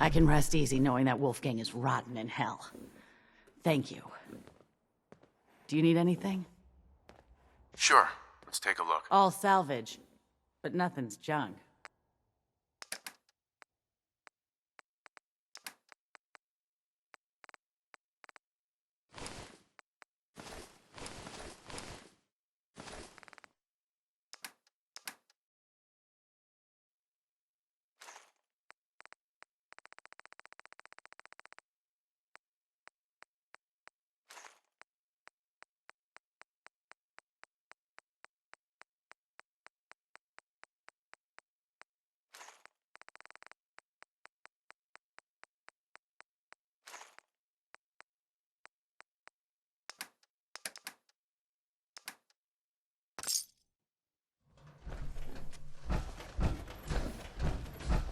I can rest easy knowing that Wolfgang is rotten in hell. Thank you. Do you need anything? Sure, let's take a look. All salvage, but nothing's junk.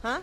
Huh?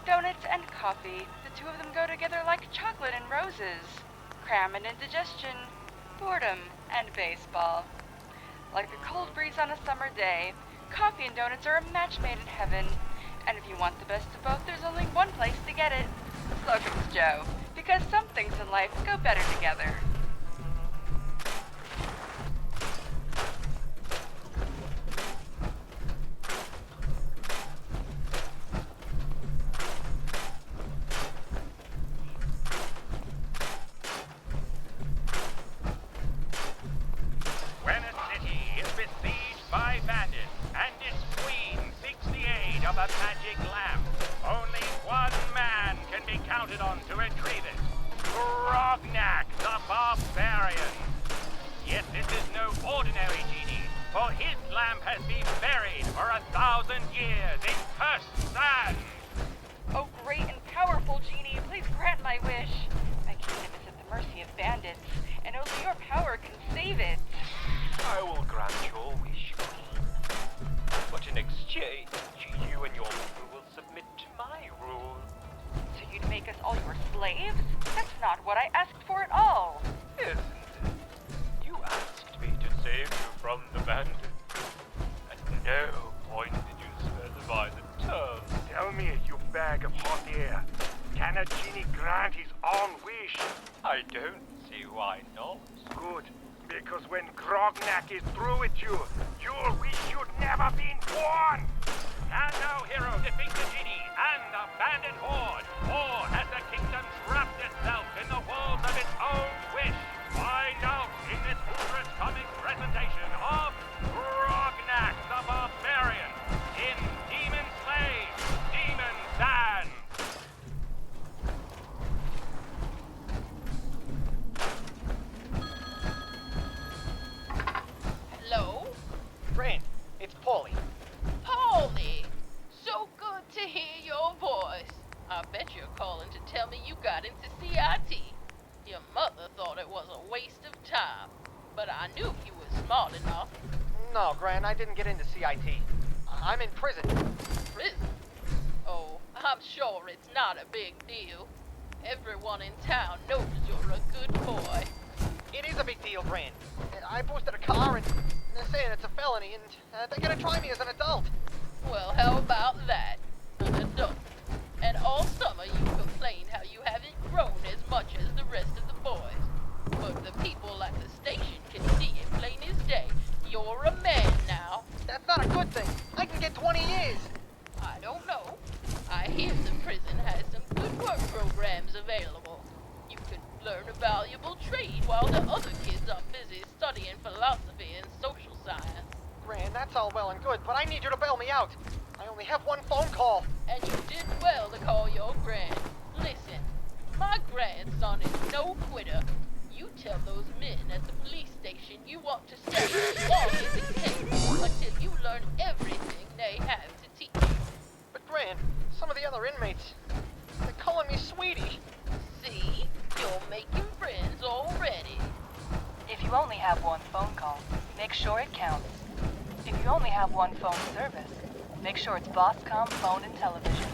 Donuts and coffee. The two of them go together like chocolate and roses. Cram and indigestion. Boredom and baseball. Like a cold breeze on a summer day, coffee and donuts are a match made in heaven. And if you want the best of both, there's only one place to get it. Slocum's Joe. Because some things in life go better together. Of a magic lamp. Only one man can be counted on to retrieve it. Grognak, the barbarian. Yet this is no ordinary genie, for his lamp has been buried for 1,000 years in cursed sand. Oh, great and powerful genie, please grant my wish. My kingdom is at the mercy of bandits, and only your power can save it. I will grant your wish, Queen. But in exchange, you and your people will submit to my rule. So you'd make us all your slaves? That's not what I asked for at all. Isn't it? You asked me to save you from the bandits. At no point did you specify the terms. Tell me, you bag of hot air, can a genie grant his own wish? I don't see why not. Good, because when Grognak is through with you, you'll wish you'd never been born! Can no hero defeat the genie and the bandit horde? Or has the kingdom trapped itself in the walls of its own wish? Find out in this ultra comic presentation of Grognak the Barbarian in Demon Slave, Demon Sand. Hello? Rain, it's Paulie. Paulie! So good to hear your voice. I bet you're calling to tell me you got into CIT. Your mother thought it was a waste of time, but I knew you were smart enough. No, Gran, I didn't get into CIT. I'm in prison. Prison? Oh, I'm sure it's not a big deal. Everyone in town knows you're a good boy. It is a big deal, Gran. I boosted a car and they're saying it's a felony and they're gonna try me as an adult. Well, how about that? An adult. And all summer you complained how you haven't grown as much as the rest of the boys. But the people at the station can see it plain as day. You're a man now. That's not a good thing. I can get 20 years. I don't know. I hear the prison has some good work programs available. You could learn a valuable trade while the other kids are busy studying philosophy and social science. Gran, that's all well and good, but I need you to bail me out. I only have one phone call. And you did well to call your grand. Listen, my grandson is no quitter. You tell those men at the police station you want to stay as long as it takes until you learn everything they have to teach you. But Gran, some of the other inmates, they're calling me sweetie. See? You're making friends already. If you only have one phone call, make sure it counts. If you only have one phone service, make sure it's Bosscom phone and television.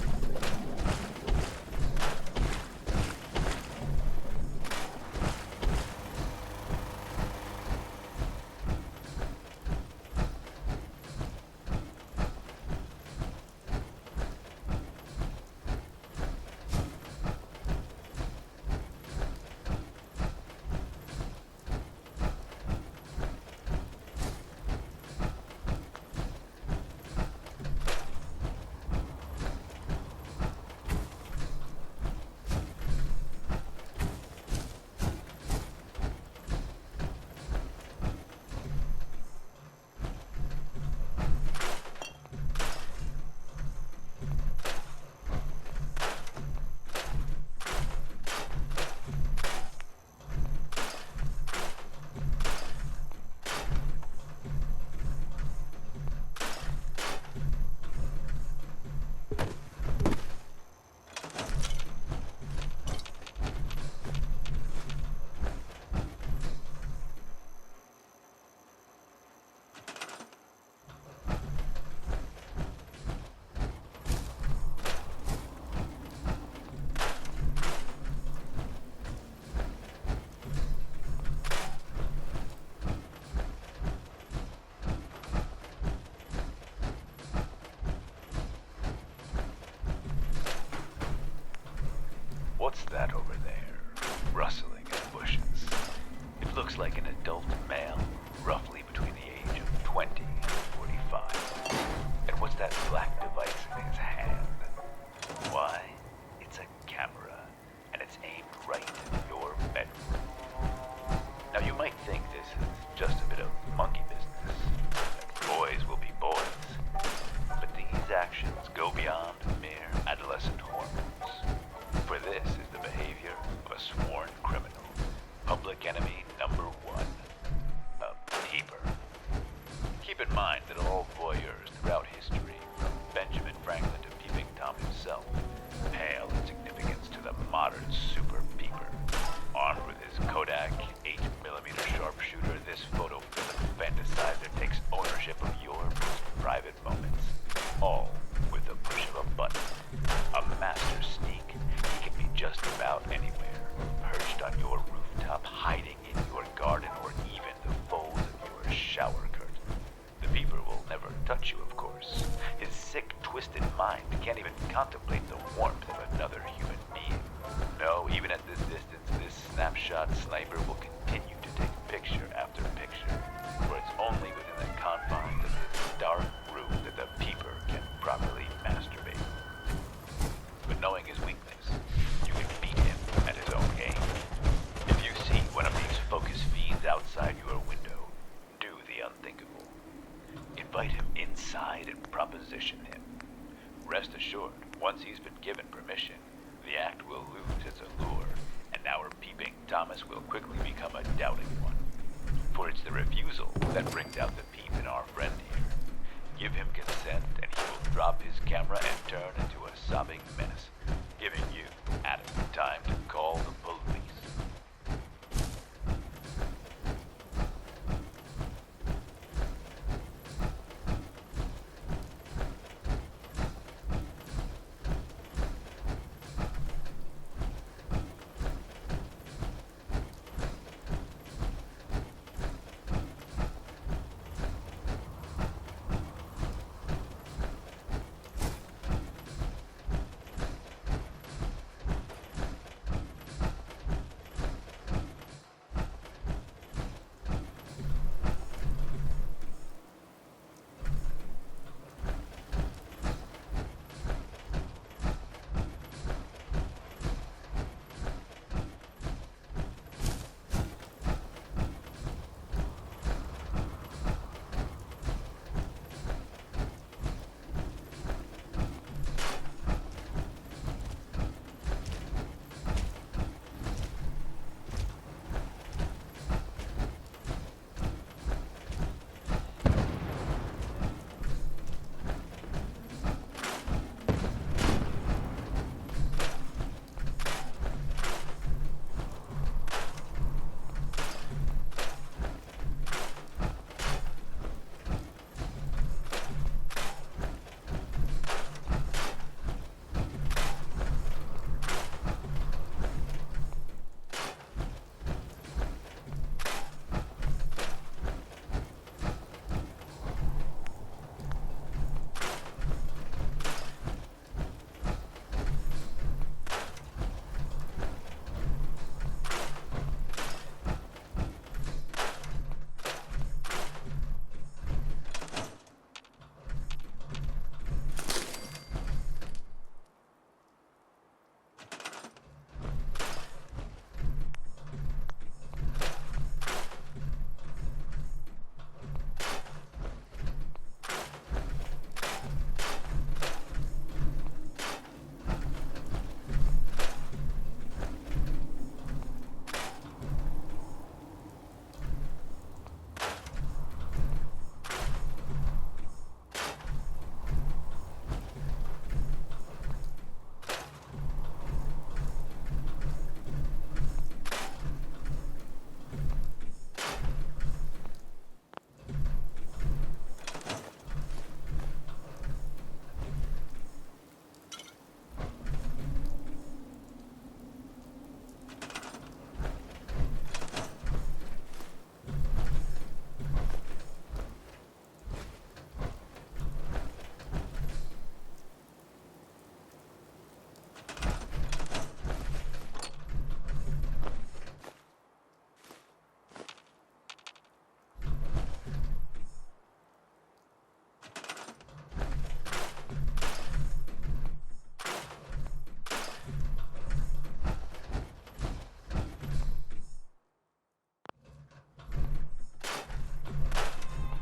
What's that over there, rustling in the bushes? It looks like an adult male, roughly between the age of 20 and 45. And what's that black device in his hand? Why, it's a camera, and it's aimed right at your bedroom. Now you might think this is just a bit of monkey business, that boys will be boys, but these actions go beyond mere adolescent hormones. For this is the behavior of a sworn criminal, public enemy number one, a peeper. Keep in mind that all voyeurs throughout history, from Benjamin Franklin to Peeping Tom himself, pale in significance to the modern super peeper. Armed with his Kodak 8mm sharpshooter, this photophilic fantasizer takes ownership of your most private moments, all with the push of a button. A master sneak. He can be just about anywhere, perched on your rooftop, hiding in your garden, or even the folds of your shower curtain. The peeper will never touch you, of course. His sick, twisted mind can't even contemplate the warmth of another human being. No, even at this distance, this snapshot sniper will continue to take picture after picture, for it's only within the confines of his dark room that the peeper can properly masturbate. But knowing his weakness, you can beat him at his own game. If you see one of these focus feeds outside your window, do the unthinkable. Invite him inside and proposition him. Rest assured, once he's been given permission, the act will lose its allure, and our peeping Thomas will quickly become a doubting one. For it's the refusal that brings out the peep in our friend here. Give him consent, and he will drop his camera and turn into a sobbing mess, giving you adequate time to call the police.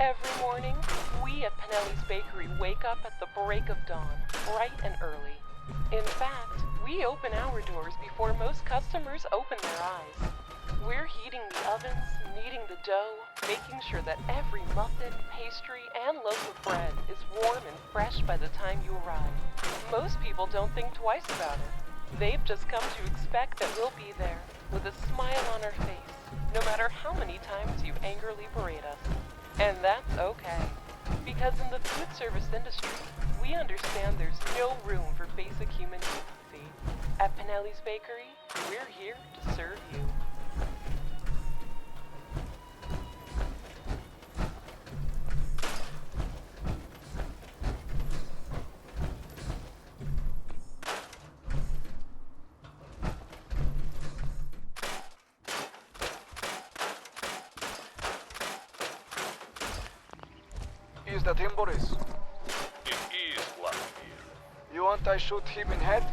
Every morning, we at Pinelli's Bakery wake up at the break of dawn, bright and early. In fact, we open our doors before most customers open their eyes. We're heating the ovens, kneading the dough, making sure that every muffin, pastry, and loaf of bread is warm and fresh by the time you arrive. Most people don't think twice about it. They've just come to expect that we'll be there, with a smile on our face, no matter how many times you angrily berate us. And that's okay, because in the food service industry, we understand there's no room for basic human decency. At Pinelli's Bakery, we're here to serve you. Is that him, Boris? It is Vladimir. You want I shoot him in head?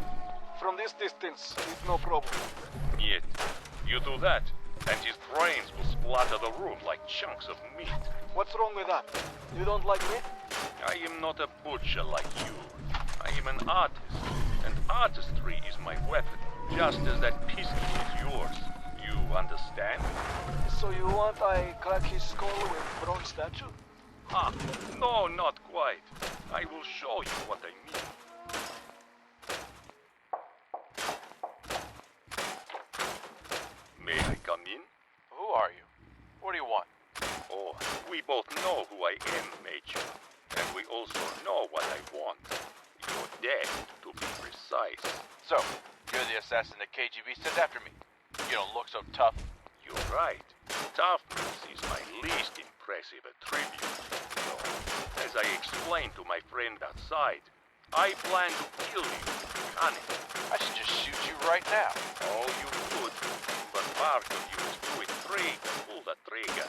From this distance, it's no problem. Yet, you do that, and his brains will splatter the room like chunks of meat. What's wrong with that? You don't like me? I am not a butcher like you. I am an artist, and artistry is my weapon, just as that pistol is yours. You understand? So you want I crack his skull with bronze statue? Ah, no, not quite. I will show you what I mean. May I come in? Who are you? What do you want? Oh, we both know who I am, Major. And we also know what I want. You're dead, to be precise. So, you're the assassin the KGB sent after me. You don't look so tough. You're right. Toughness is my least impressive attribute. So, as I explained to my friend outside, I plan to kill you with cunning. I should just shoot you right now. Oh, you could. But part of you is too intrigued to pull the trigger.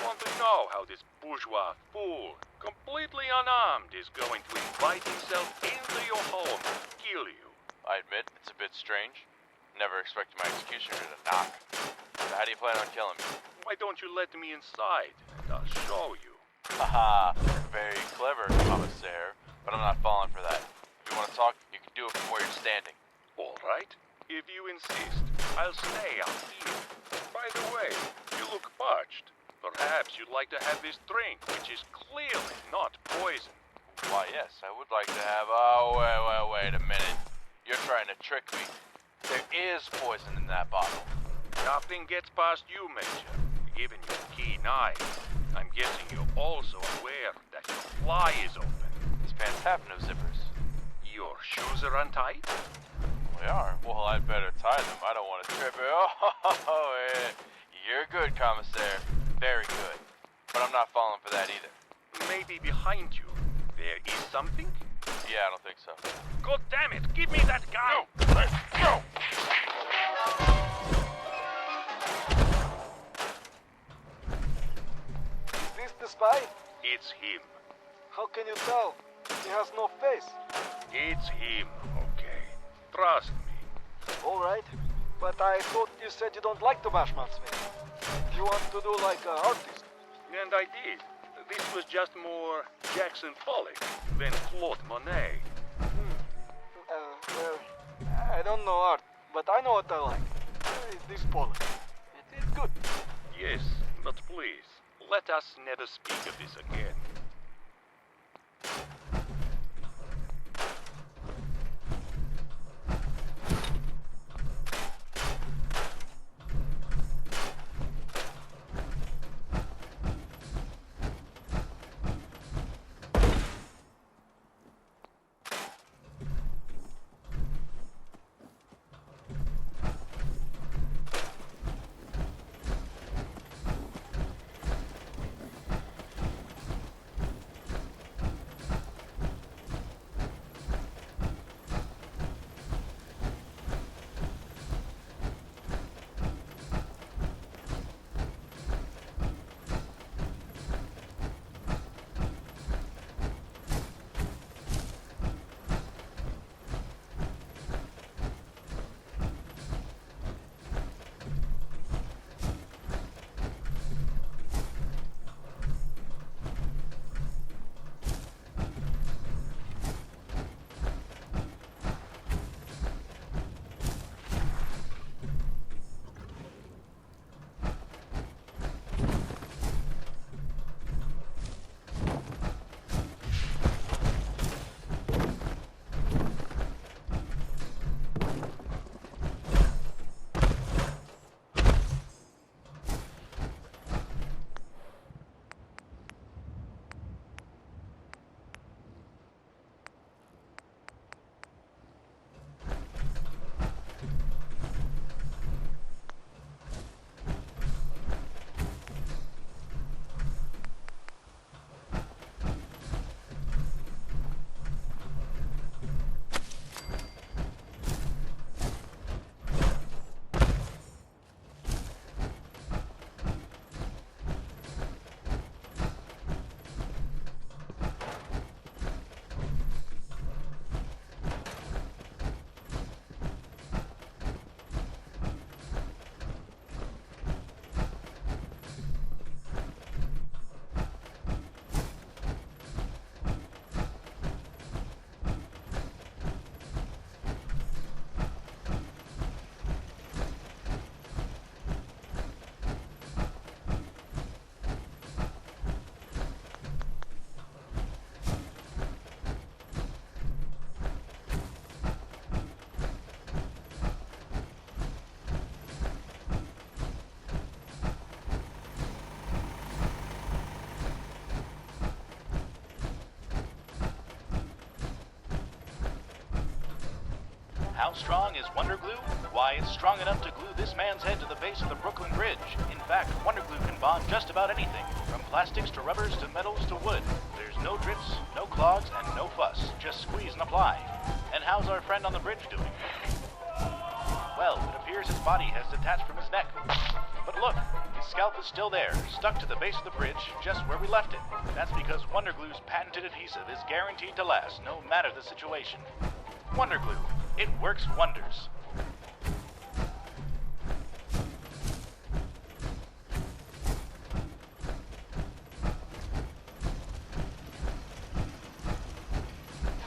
Want to know how this bourgeois fool, completely unarmed, is going to invite himself into your home and kill you. I admit, it's a bit strange. Never expected my executioner to knock. So how do you plan on killing me? Why don't you let me inside, and I'll show you. Haha, very clever, commissaire. But I'm not falling for that. If you want to talk, you can do it from where you're standing. All right. If you insist, I'll stay out here. By the way, you look parched. Perhaps you'd like to have this drink, which is clearly not poison. Why, yes, I would like to have... Oh, wait a minute. You're trying to trick me. There is poison in that bottle. Nothing gets past you, Major. Given your keen eye, I'm guessing you're also aware that your fly is open. These pants have no zippers. Your shoes are untied? They are? Well, I'd better tie them. I don't want to trip it. Oh, yeah. You're good, commissaire. Very good. But I'm not falling for that either. Maybe behind you, there is something? Yeah, I don't think so. God damn it! Give me that guy! No! Let's go! Is this the spy? It's him. How can you tell? He has no face. It's him, okay? Trust me. All right. But I thought you said you don't like to bash Mansfield. You want to do like an artist. And I did. This was just more Jackson Pollock than Claude Monet. Well, I don't know art, but I know what I like. It's this Pollock. It's good. Yes, but please, let us never speak of this again. How strong is Wonder Glue? Why, it's strong enough to glue this man's head to the base of the Brooklyn Bridge. In fact, Wonder Glue can bond just about anything, from plastics to rubbers to metals to wood. There's no drips, no clogs, and no fuss. Just squeeze and apply. And how's our friend on the bridge doing? Well, it appears his body has detached from his neck. But look, his scalp is still there, stuck to the base of the bridge, just where we left it. That's because Wonder Glue's patented adhesive is guaranteed to last, no matter the situation. Wonder Glue. It works wonders.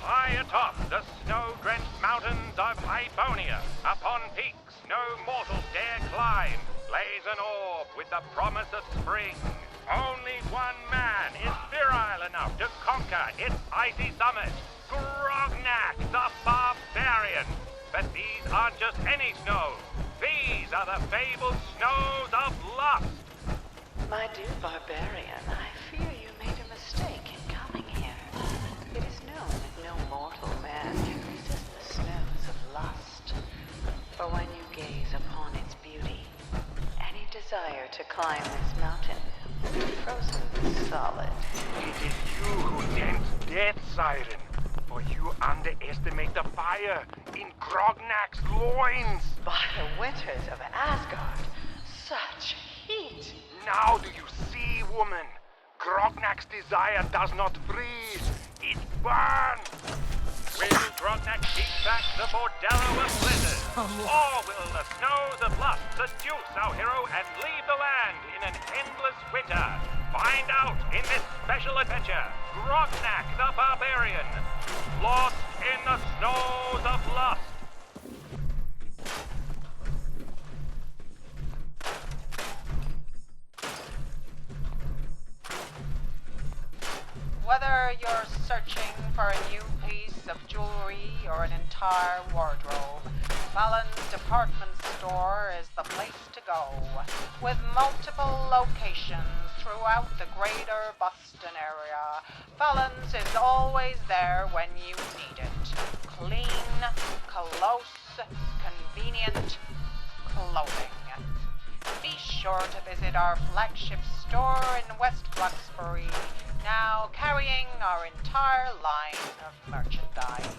High atop the snow-drenched mountains of Hibonia, upon peaks no mortals dare climb, lays an orb with the promise of spring. Only one man is virile enough to conquer its icy summit, Grognak the Barbarian. But these aren't just any snows. These are the fabled snows of lust. My dear Barbarian, I fear you made a mistake in coming here. It is known that no mortal man can resist the snows of lust. For when you gaze upon its beauty, any desire to climb this mountain will be frozen solid. It is you who tempt death, Siren. For you underestimate the fire in Grognak's loins. By the winters of Asgard, such heat! Now do you see, woman? Grognak's desire does not freeze. It burns. Will Grognak keep back the bordello of blizzard? Or will the snows of lust seduce our hero and leave the land in an endless winter? Find out in this special adventure, Grognak the Barbarian, lost in the snows of lust. Whether you're searching for a new piece of jewelry or an entire wardrobe, Fallon's department store is the place to go. With multiple locations throughout the greater Boston area, Fallon's is always there when you need it. Clean, close, convenient clothing. Be sure to visit our flagship store in West Roxbury, now carrying our entire line of merchandise.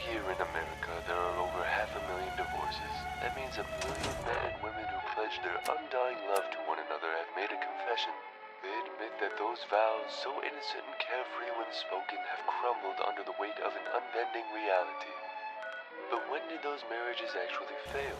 year in America, there are over 500,000 divorces. That means 1 million men and women who pledge their undying love to one another have made a confession. They admit that those vows, so innocent and carefree when spoken, have crumbled under the weight of an unbending reality. But when did those marriages actually fail?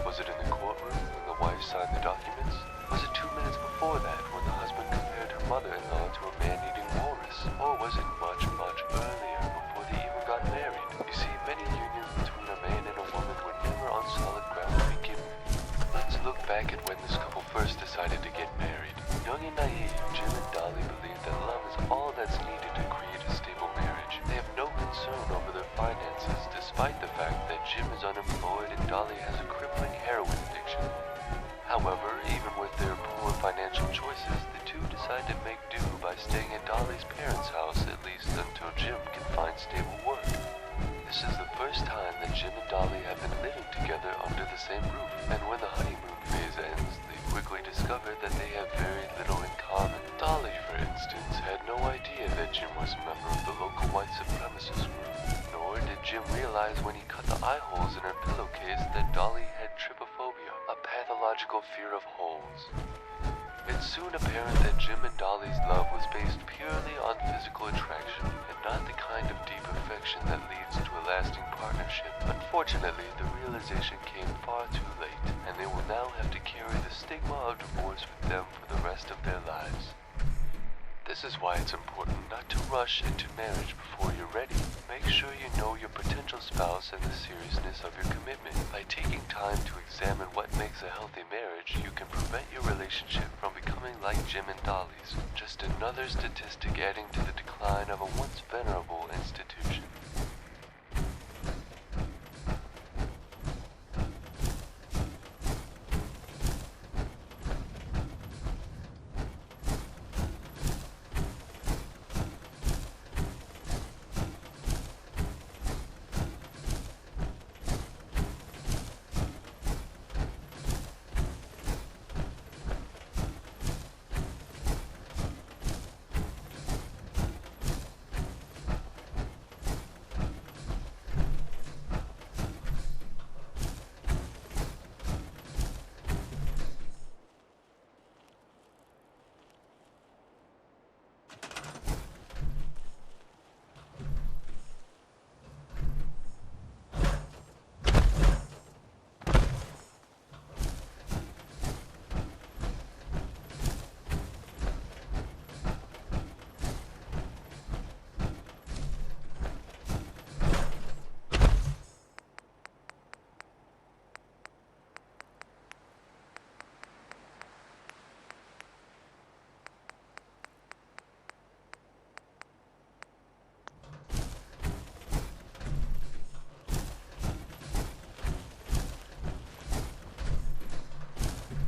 Was it in the courtroom when the wife signed the documents? Was it 2 minutes before that when the husband compared her mother-in-law to a man-eating walrus? Or was it much, much earlier before they even got married? You see, many unions between a man and a woman were never on solid ground to begin with. Let's look back at when this couple first decided to get married. Young and naive, Jim and Dolly believe that love is all that's needed to create a stable marriage. They have no concern over their finances, despite the fact that Jim is unemployed and Dolly has a crippling heroin addiction. However, even with their poor financial choices, the two decide to make do by staying at Dolly's parents' house at least until Jim can find stable work. This is the first time that Jim and Dolly have been living together under the same roof, and when the honeymoon phase ends, they quickly discover that they have very little in common. Dolly, for instance, had no idea that Jim was a member of the local white supremacist group, nor did Jim realize when he cut the eye holes in her pillowcase that Dolly had trypophobia, a pathological fear of holes. It's soon apparent that Jim and Dolly's love was based purely on physical attraction, and not the kind of deep affection that leads to a lasting partnership. Unfortunately, the realization came far too late, and they will now have to carry the stigma of divorce with them for the rest of their lives. This is why it's important not to rush into marriage before you're ready. Make sure you know your potential spouse and the seriousness of your commitment. By taking time to examine what makes a healthy marriage, you can prevent your relationship from becoming like Jim and Dolly's. Just another statistic adding to the decline of a once venerable institution.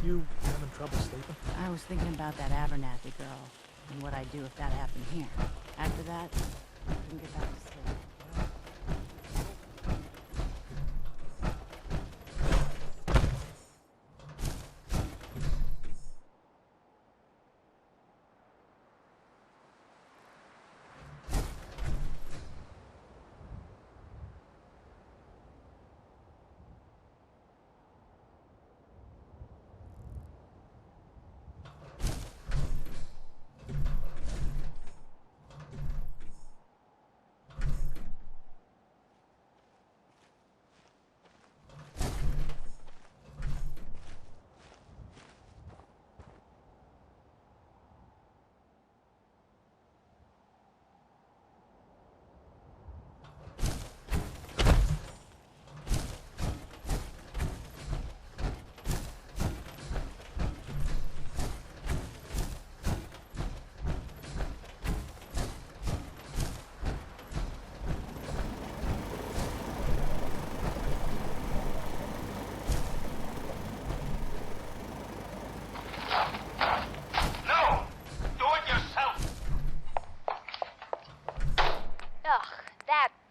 You having trouble sleeping? I was thinking about that Abernathy girl and what I'd do if that happened here. After that, I couldn't get back to sleep.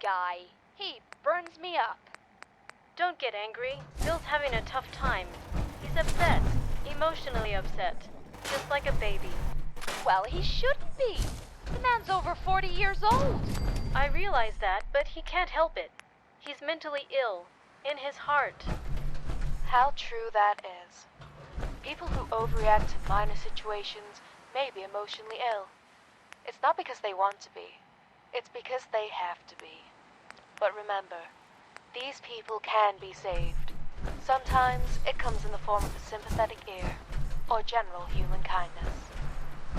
guy. He burns me up. Don't get angry. Bill's having a tough time. He's upset. Emotionally upset. Just like a baby. Well, he shouldn't be. The man's over 40 years old. I realize that, but he can't help it. He's mentally ill. In his heart. How true that is. People who overreact to minor situations may be emotionally ill. It's not because they want to be. It's because they have to be. But remember, these people can be saved. Sometimes it comes in the form of a sympathetic ear, or general human kindness.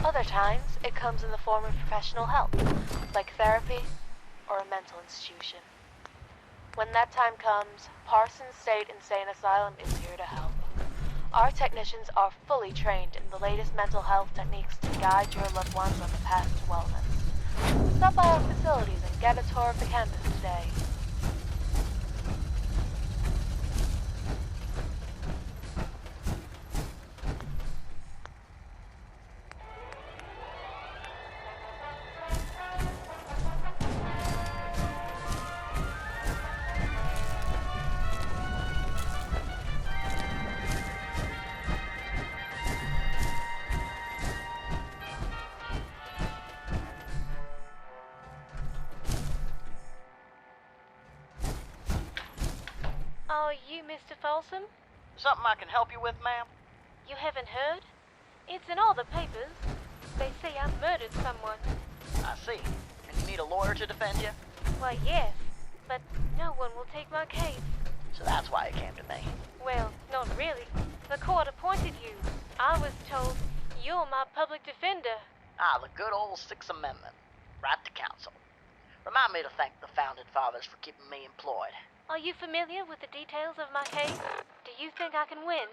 Other times it comes in the form of professional help, like therapy or a mental institution. When that time comes, Parsons State Insane Asylum is here to help. Our technicians are fully trained in the latest mental health techniques to guide your loved ones on the path to wellness. Stop by our facilities and get a tour of the campus today. Oh, you, Mr. Folsom? Something I can help you with, ma'am? You haven't heard? It's in all the papers. They say I murdered someone. I see. And you need a lawyer to defend you? Why, yes. But no one will take my case. So that's why you came to me. Well, not really. The court appointed you. I was told you're my public defender. Ah, the good old Sixth Amendment. Right to counsel. Remind me to thank the Founding Fathers for keeping me employed. Are you familiar with the details of my case? Do you think I can win?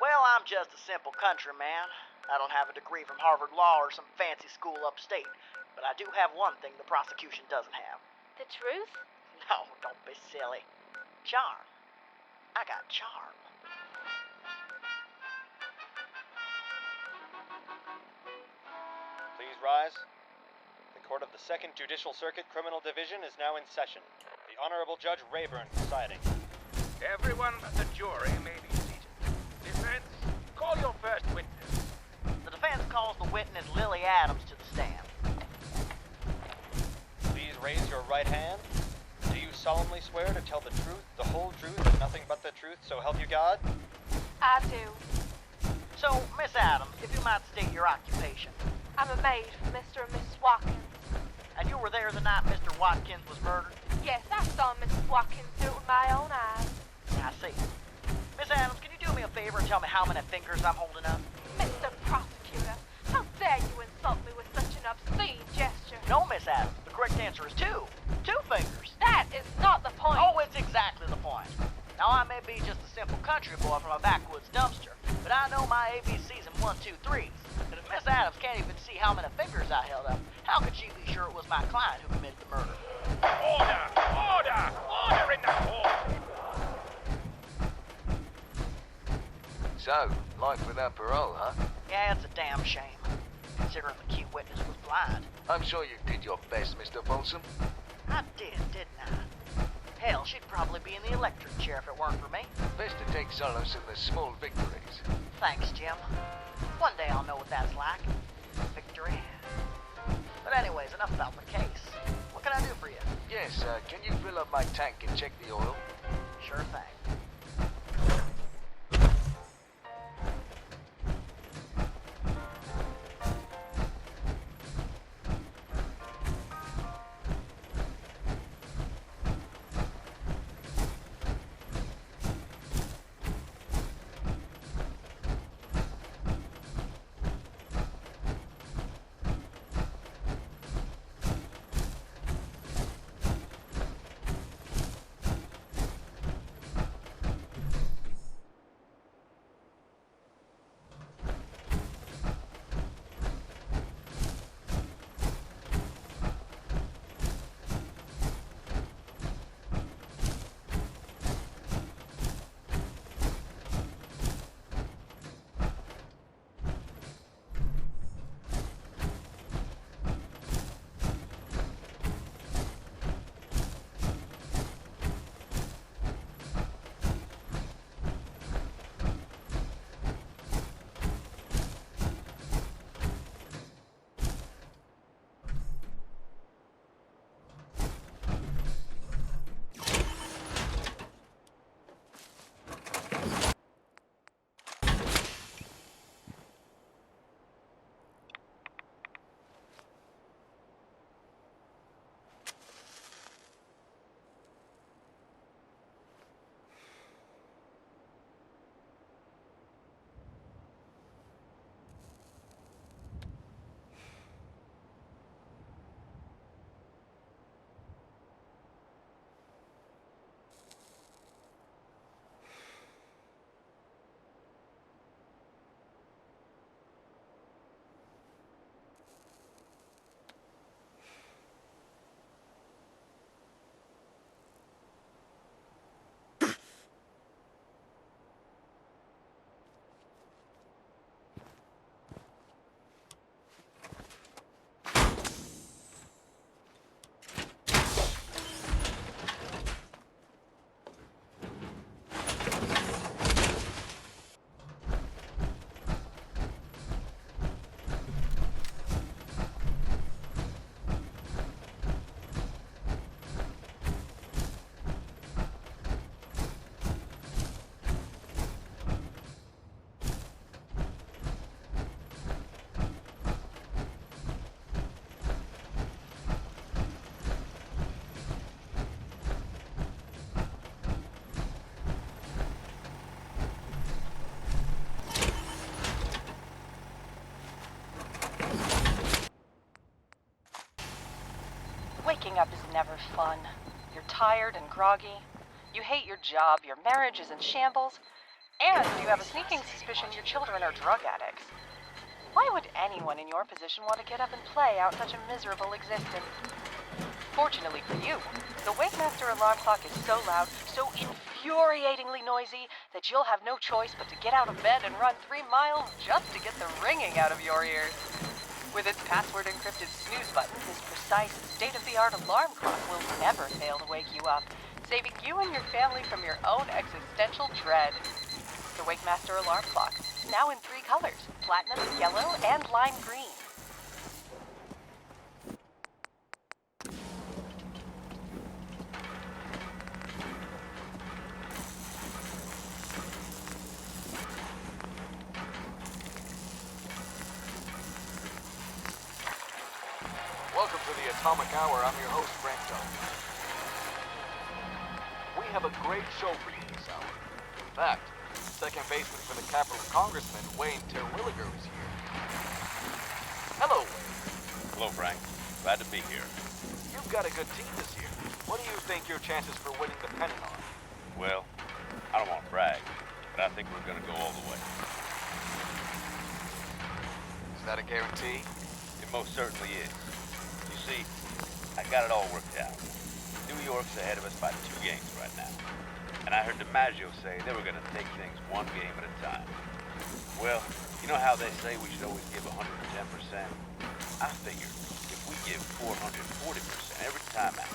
Well, I'm just a simple countryman. I don't have a degree from Harvard Law or some fancy school upstate. But I do have one thing the prosecution doesn't have. The truth? No, don't be silly. Charm. I got charm. Please rise. The Court of the Second Judicial Circuit Criminal Division is now in session. The Honorable Judge Rayburn presiding. Everyone but the jury may be seated. Defense, call your first witness. The defense calls the witness Lily Adams to the stand. Please raise your right hand. Do you solemnly swear to tell the truth, the whole truth, and nothing but the truth, so help you God? I do. So, Miss Adams, if you might state your occupation. I'm a maid for Mr. and Mrs. Watkins. And you were there the night Mr. Watkins was murdered? Yes, I saw Mrs. Watkins do it with my own eyes. I see. Miss Adams, can you do me a favor and tell me how many fingers I'm holding up? Mr. Prosecutor, how dare you insult me with such an obscene gesture? No, Miss Adams. The correct answer is 2. 2 fingers. That is not the point. Oh, it's exactly the point. Now, I may be just a simple country boy from a backwoods dumpster, but I know my ABCs and 1, 2, 3s. And if Miss Adams can't even see how many fingers I held up, how could she be sure it was my client who committed the murder? Order! Order! Order in the court! So, life without parole, huh? Yeah, it's a damn shame, considering the key witness was blind. I'm sure you did your best, Mr. Folsom. I did, didn't I? Hell, she'd probably be in the electric chair if it weren't for me. Best to take solace in the small victories. Thanks, Jim. One day I'll know what that's like. Victory. But anyways, enough about the case. What can I do for you? Yes, can you fill up my tank and check the oil? Sure thing. Waking up is never fun. You're tired and groggy. You hate your job, your marriage is in shambles, and you have a sneaking suspicion your children are drug addicts. Why would anyone in your position want to get up and play out such a miserable existence? Fortunately for you, the Wakemaster alarm clock is so loud, so infuriatingly noisy, that you'll have no choice but to get out of bed and run 3 miles just to get the ringing out of your ears. With its password-encrypted snooze button, this precise, state-of-the-art alarm clock will never fail to wake you up, saving you and your family from your own existential dread. The Wakemaster alarm clock, now in 3 colors, platinum, yellow, and lime green. Welcome to the Atomic Hour. I'm your host, Frank Dome. We have a great show for you this hour. In fact, second baseman for the Capitol Congressman, Wayne Terwilliger, is here. Hello, Wayne. Hello, Frank. Glad to be here. You've got a good team this year. What do you think your chances for winning the pennant are? Well, I don't want to brag, but I think we're going to go all the way. Is that a guarantee? It most certainly is. You see, I got it all worked out. New York's ahead of us by 2 games right now. And I heard DiMaggio say they were going to take things 1 game at a time. Well, you know how they say we should always give 110%? I figured if we give 440% every time out,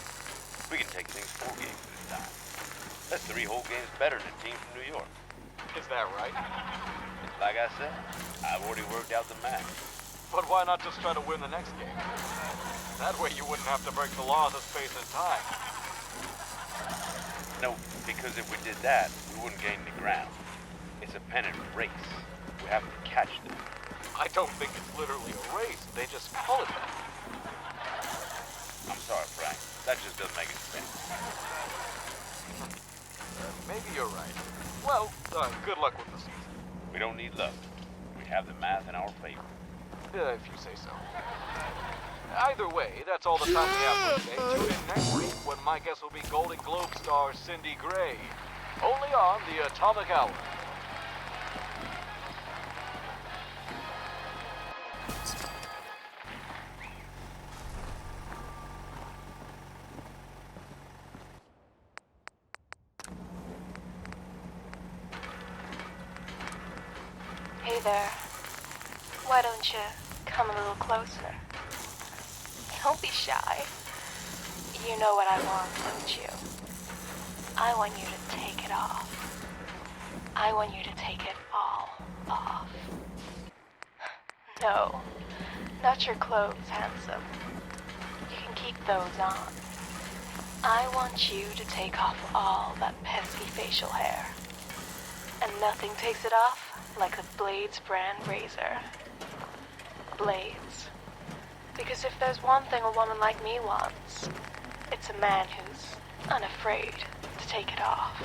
we can take things 4 games at a time. That's 3 whole games better than a team from New York. Is that right? Like I said, I've already worked out the math. But why not just try to win the next game? That way you wouldn't have to break the laws of space and time. No, because if we did that, we wouldn't gain any ground. It's a pennant race. We have to catch them. I don't think it's literally a race. They just call it that. I'm sorry, Frank. That just doesn't make any sense. Maybe you're right. Well, good luck with the season. We don't need luck. We have the math in our favor. If you say so. Either way, that's all the time we have for today. Tune in next week when my guest will be Golden Globe star Cindy Gray. Only on the Atomic Hour. Hey there. Why don't you come a little closer? Don't be shy. You know what I want, don't you? I want you to take it off. I want you to take it all off. No, not your clothes, handsome. You can keep those on. I want you to take off all that pesky facial hair. And nothing takes it off like the Blades brand razor. Blades. Because if there's one thing a woman like me wants, it's a man who's unafraid to take it off.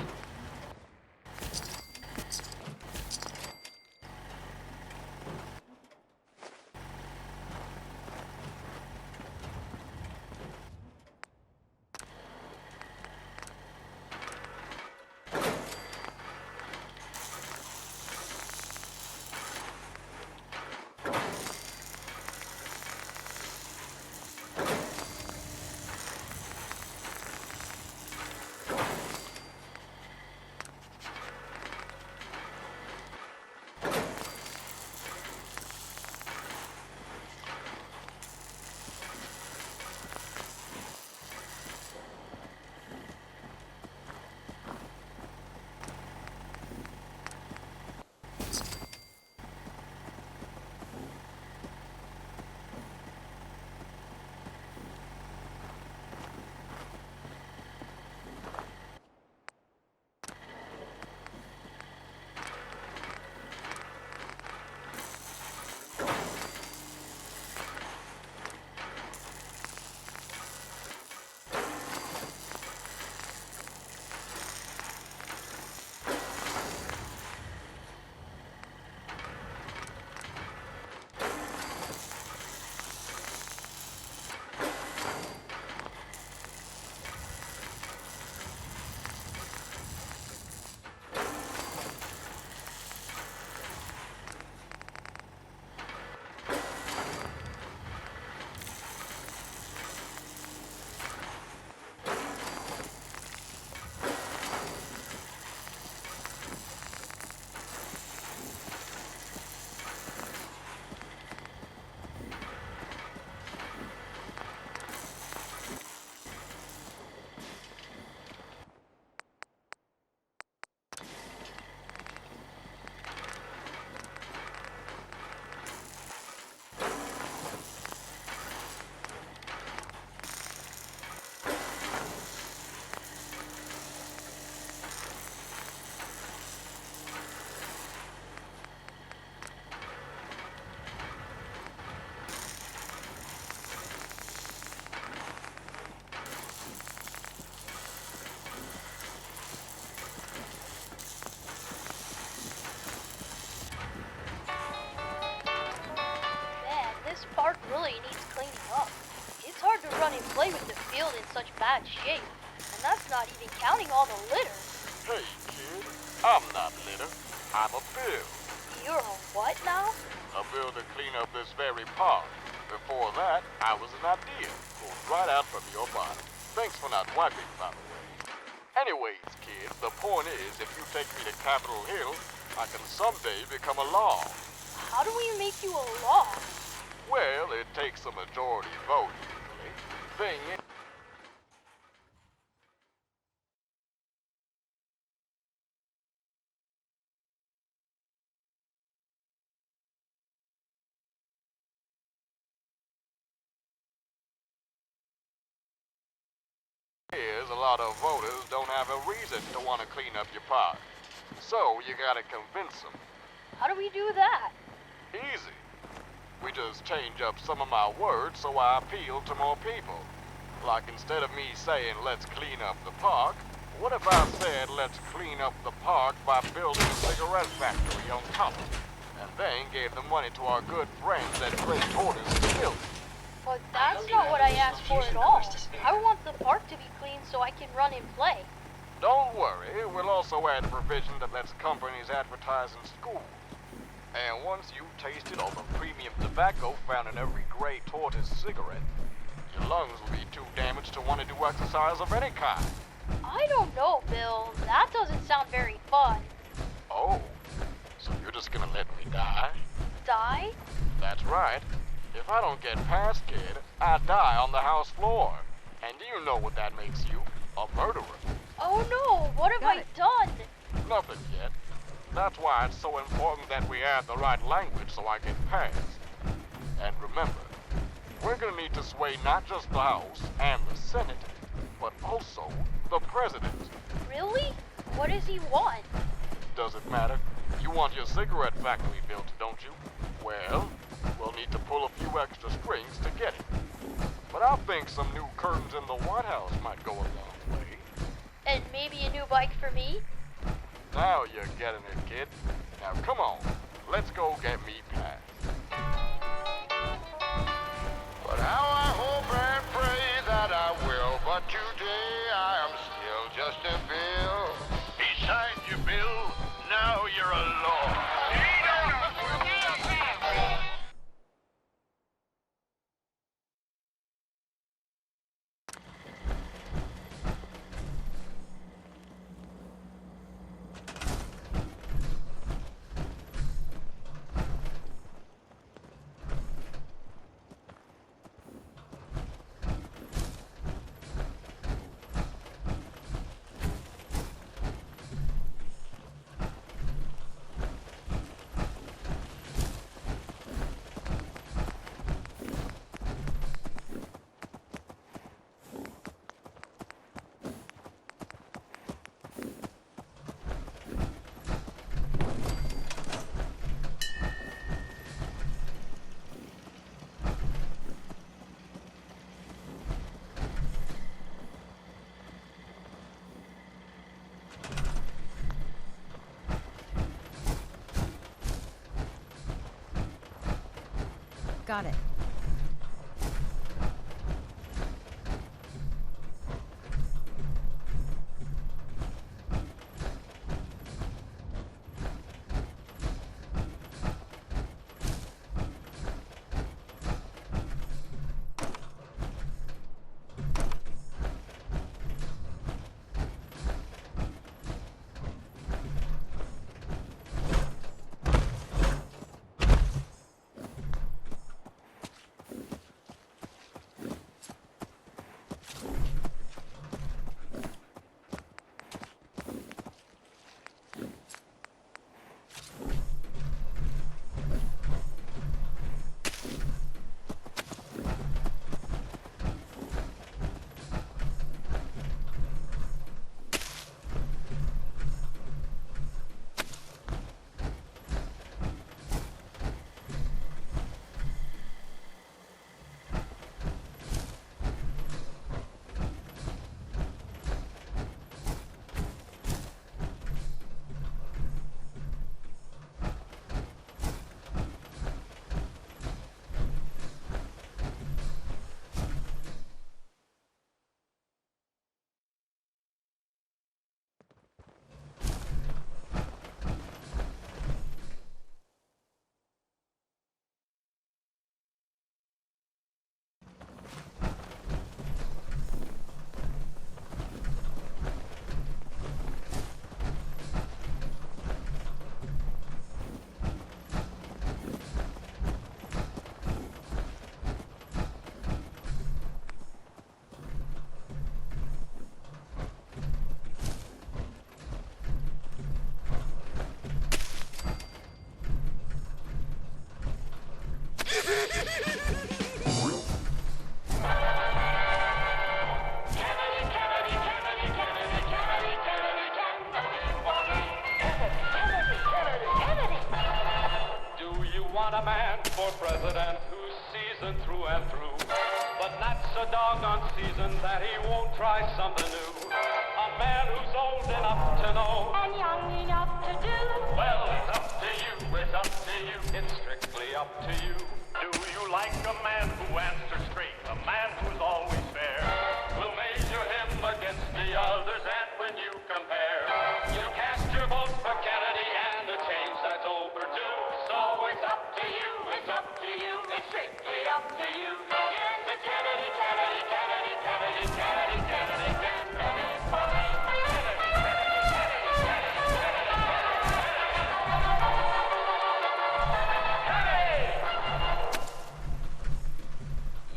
shape, and that's not even counting all the litter. Hey, kid, I'm not litter. I'm a bill. You're a what now? A bill to clean up this very park. Before that, I was an idea. Pulled right out from your body. Thanks for not wiping, by the way. Anyways, kids, the point is, if you take me to Capitol Hill, I can someday become a law. How do we make you a law? Well, it takes a majority vote, usually. Thing is, a lot of voters don't have a reason to want to clean up your park. So, you gotta convince them. How do we do that? Easy. We just change up some of my words so I appeal to more people. Like instead of me saying, let's clean up the park, what if I said, let's clean up the park by building a cigarette factory on top of it, and then gave the money to our good friends at Great Tortoise to build it? But that's not what I asked for at all. I want the park to be clean so I can run and play. Don't worry, we'll also add a provision that lets companies advertise in schools. And once you've tasted all the premium tobacco found in every Grey Tortoise cigarette, your lungs will be too damaged to want to do exercise of any kind. I don't know, Bill. That doesn't sound very fun. Oh, so you're just gonna let me die? Die? That's right. If I don't get past, kid, I die on the house floor. And you know what that makes you? A murderer. Oh no, what have I done? Nothing yet. That's why it's so important that we add the right language so I get past. And remember, we're gonna need to sway not just the House and the Senate, but also the President. Really? What does he want? Does it matter? You want your cigarette factory built, don't you? Well, we'll need to pull a few extra strings to get it. But I think some new curtains in the White House might go a long way. And maybe a new bike for me? Now you're getting it, kid. Now come on, let's go get me past. But how I hope and pray that I will, but today I am still just a bill. Besides you, Bill, now you're a law. Got it. for president who's seasoned through and through, but not so doggone seasoned that he won't try something new. A man who's old enough to know and young enough to do. Well, it's up to you, it's up to you, it's strictly up to you. Do you like a man who answers straight, a man who's always fair? We'll measure him against the others, and when you compare, you cast your vote for Kennedy and a change that's overdue. So it's up to you, it's up to you, it's strictly up to you. Yes, it's Kennedy, Kennedy, Kennedy, Kennedy, Kennedy, Kennedy, Kennedy, fine.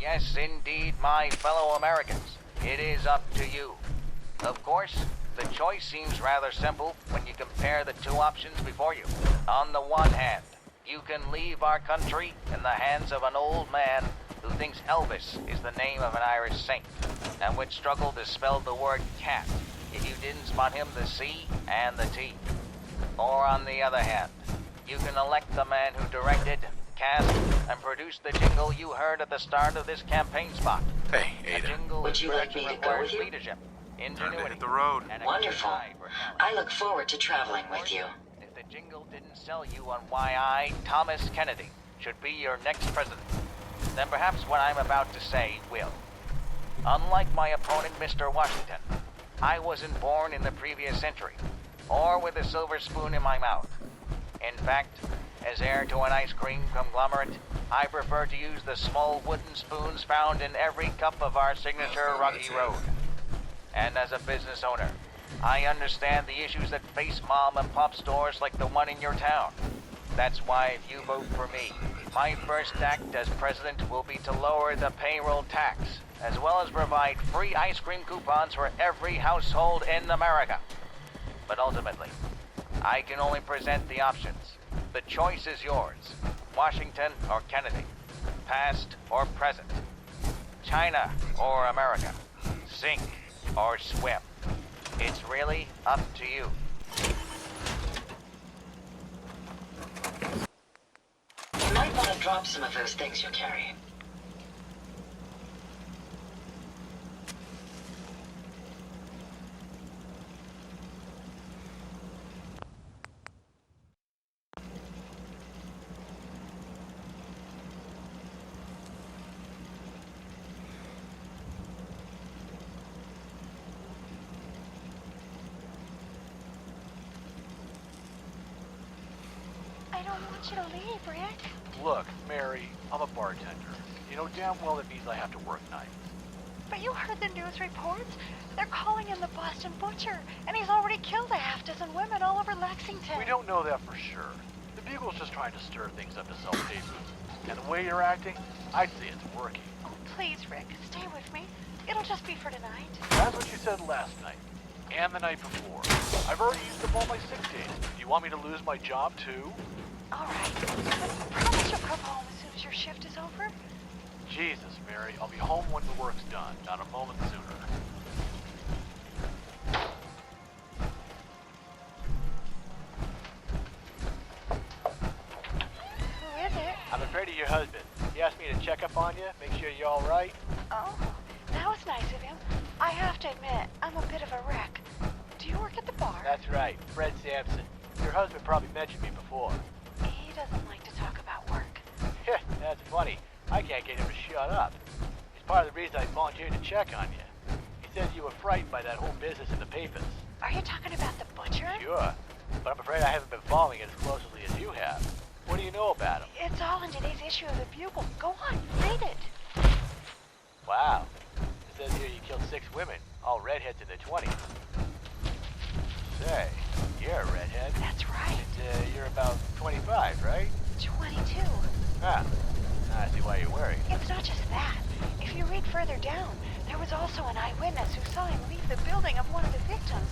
Yes, indeed, my fellow Americans, it is up to you. Of course, the choice seems rather simple when you compare the two options before you. On the one hand, you can leave our country in the hands of an old man who thinks Elvis is the name of an Irish saint, and would struggle to spell the word cat if you didn't spot him the C and the T. Or on the other hand, you can elect the man who directed, cast, and produced the jingle you heard at the start of this campaign spot. Hey, Ada. A jingle Would you that like me to go requires with you? leadership, Time to ingenuity, hit the road. and a Wonderful. keen eye for talent. I look forward to traveling with you. If the jingle didn't sell you on why I, Thomas Kennedy, should be your next president, then perhaps what I'm about to say will. Unlike my opponent, Mr. Washington, I wasn't born in the previous century, or with a silver spoon in my mouth. In fact, as heir to an ice cream conglomerate, I prefer to use the small wooden spoons found in every cup of our signature Rocky Road. And as a business owner, I understand the issues that face mom and pop stores like the one in your town. That's why if you vote for me, my first act as president will be to lower the payroll tax, as well as provide free ice cream coupons for every household in America. But ultimately, I can only present the options. The choice is yours. Washington or Kennedy. Past or present. China or America. Sink or swim. It's really up to you. You might want to drop some of those things you're carrying. I don't want you to leave, Rick. Look, Mary, I'm a bartender. You know damn well it means I have to work nights. But you heard the news reports? They're calling him the Boston Butcher, and he's already killed a half dozen women all over Lexington. We don't know that for sure. The Bugle's just trying to stir things up to sell papers. And the way you're acting, I'd say it's working. Oh, please, Rick, stay with me. It'll just be for tonight. That's what you said last night. And the night before. I've already used up all my sick days. Do you want me to lose my job too? All right. But promise you'll come home as soon as your shift is over. Jesus, Mary, I'll be home when the work's done, not a moment sooner. Who is it? I'm afraid of your husband. He asked me to check up on you, make sure you're all right. Oh, that was nice of him. I have to admit, I'm a bit of a wreck. Do you work at the bar? That's right, Fred Sampson. Your husband probably mentioned me before. He doesn't like to talk about work. That's funny. I can't get him to shut up. It's part of the reason I volunteered to check on you. He said you were frightened by that whole business in the papers. Are you talking about the butcher? Sure, but I'm afraid I haven't been following it as closely as you have. What do you know about him? It's all in today's issue of the Bugle. Go on, read it. Wow. It says here you killed 6 women, all redheads in their 20s. Say, you're a redhead. That's right. And you're about 25, right? 22. Ah, I see why you're worried. It's not just that. If you read further down, there was also an eyewitness who saw him leave the building of one of the victims.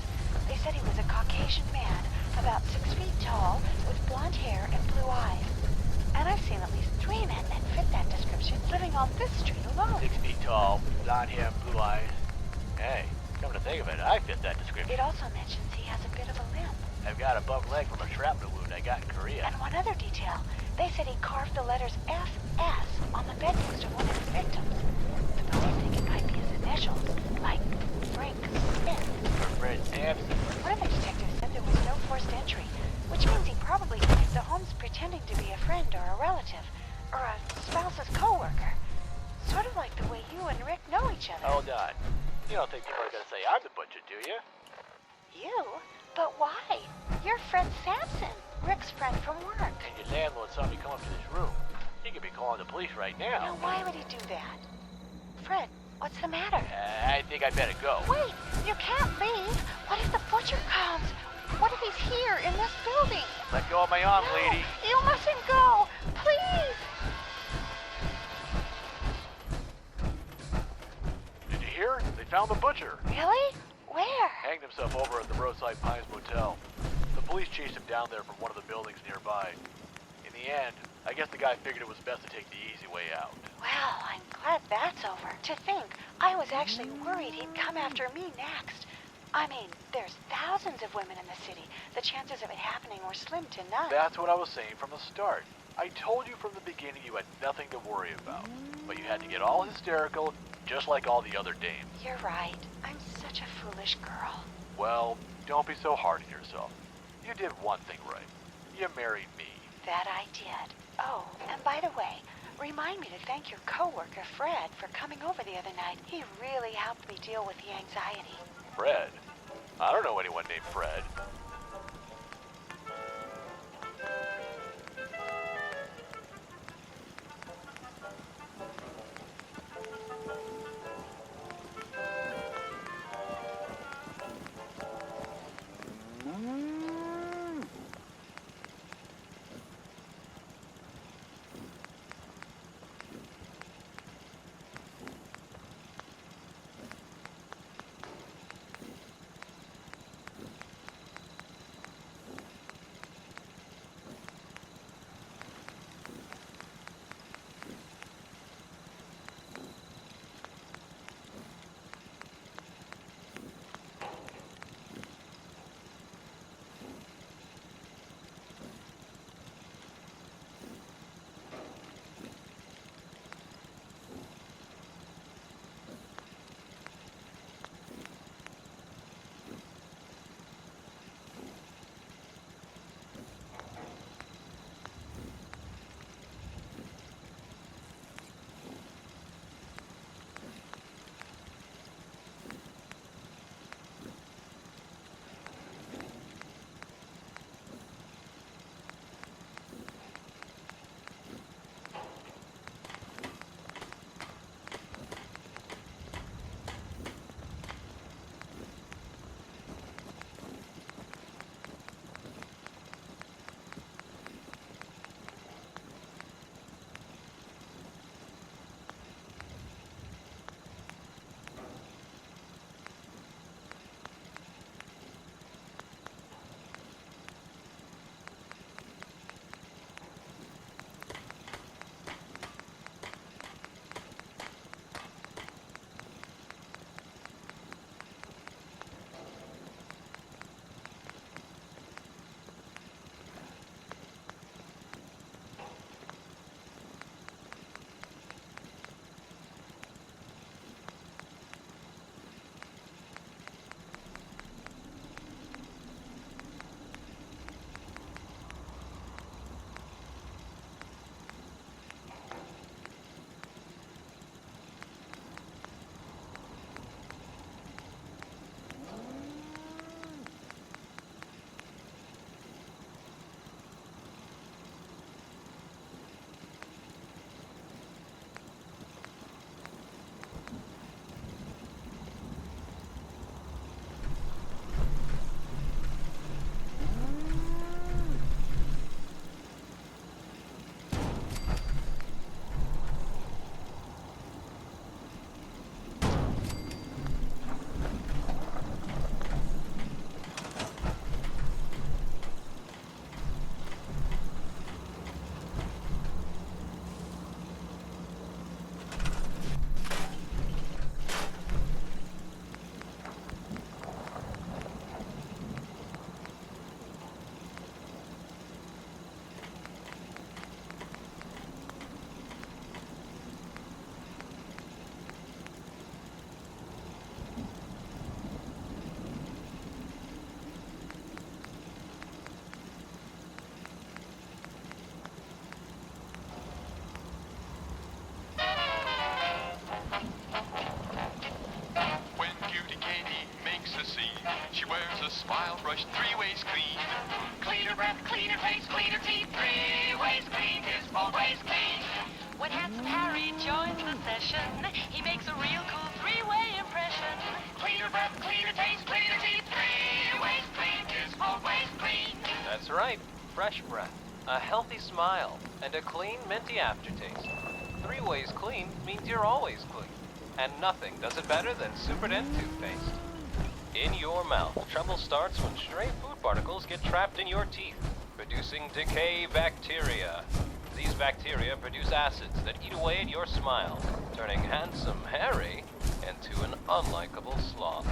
They said he was a Caucasian man, about 6 feet tall, with blonde hair and blue eyes. And I've seen at least 3 men that fit that description living on this street alone. 6 feet tall, blonde hair and blue eyes. Hey, come to think of it, I fit that description. It also mentions he has a bit of a limp. I've got a buck leg from a shrapnel wound I got in Korea. And one other detail. They said he carved the letters SS on the bed next to one of his victims. The police think it might be his initials, like Frank Smith. Or Fred Sampson. One of the detectives said there was no forced entry, which means he probably entered the homes pretending to be a friend or a relative, or a spouse's co-worker. Sort of like the way you and Rick know each other. Hold on. You don't think people are gonna say I'm the butcher, do you? You? But why? You're Fred Sampson, Rick's friend from work. And your landlord saw me come up to this room. He could be calling the police right now. Now why would he do that? Fred, what's the matter? I think I better go. Wait, you can't leave. What if the butcher comes? What if he's here in this building? Let go of my arm, No, lady. You mustn't go. Please. Did you hear? They found the butcher. Really? Where? Hanged himself over at the Roadside Pines Motel. The police chased him down there from one of the buildings nearby. In the end, I guess the guy figured it was best to take the easy way out. Well, I'm glad that's over. To think, I was actually worried he'd come after me next. I mean, there's thousands of women in the city. The chances of it happening were slim to none. That's what I was saying from the start. I told you from the beginning you had nothing to worry about. But you had to get all hysterical, just like all the other dames. You're right. I'm such a foolish girl. Well, don't be so hard on yourself. You did one thing right. You married me. That I did. Oh, and by the way, remind me to thank your coworker, Fred, for coming over the other night. He really helped me deal with the anxiety. Fred? I don't know anyone named Fred. the scene. She wears a smile brush 3 ways clean. Cleaner breath, cleaner face, cleaner teeth. 3 ways clean is always clean. When handsome Harry joins the session, he makes a real cool 3-way impression. Cleaner breath, cleaner taste, cleaner teeth. 3 ways clean is always clean. That's right. Fresh breath, a healthy smile, and a clean, minty aftertaste. 3 ways clean means you're always clean. And nothing does it better than Superdent toothpaste. In your mouth, trouble starts when stray food particles get trapped in your teeth, producing decay bacteria. These bacteria produce acids that eat away at your smile, turning handsome Harry into an unlikable sloth.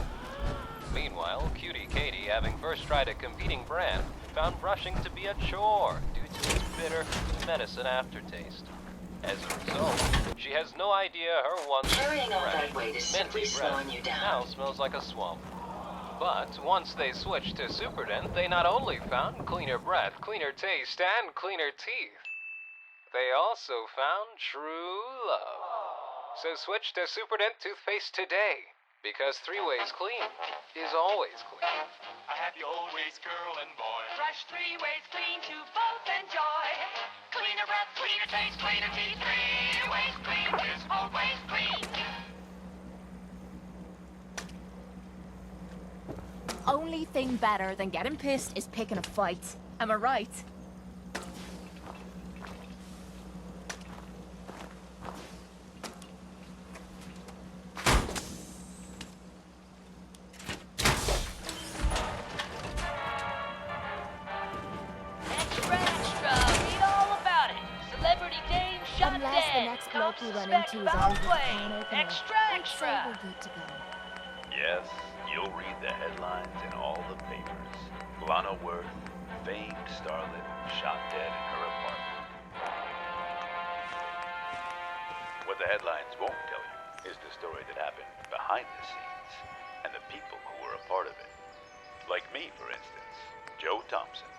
Meanwhile, cutie Katie, having first tried a competing brand, found brushing to be a chore due to its bitter medicine aftertaste. As a result, she has no idea her once Carrying on fresh, that weight is simply minty breath slowing you down. now smells like a swamp. But once they switched to Superdent, they not only found cleaner breath, cleaner taste, and cleaner teeth, they also found true love. So switch to Superdent toothpaste today, because 3 ways clean is always clean. A happy always girl and boy. Brush 3 ways clean to both enjoy. Cleaner breath, cleaner taste, cleaner teeth. 3 ways clean is always clean. Only thing better than getting pissed is picking a fight. Am I right? Unless the next bloke we run into is armed with a can opener, I'd say we're good to go. Yes, you'll read the headlines in all the papers. Lana Worth, famed starlet, shot dead in her apartment. What the headlines won't tell you is the story that happened behind the scenes and the people who were a part of it. Like me, for instance, Joe Thompson,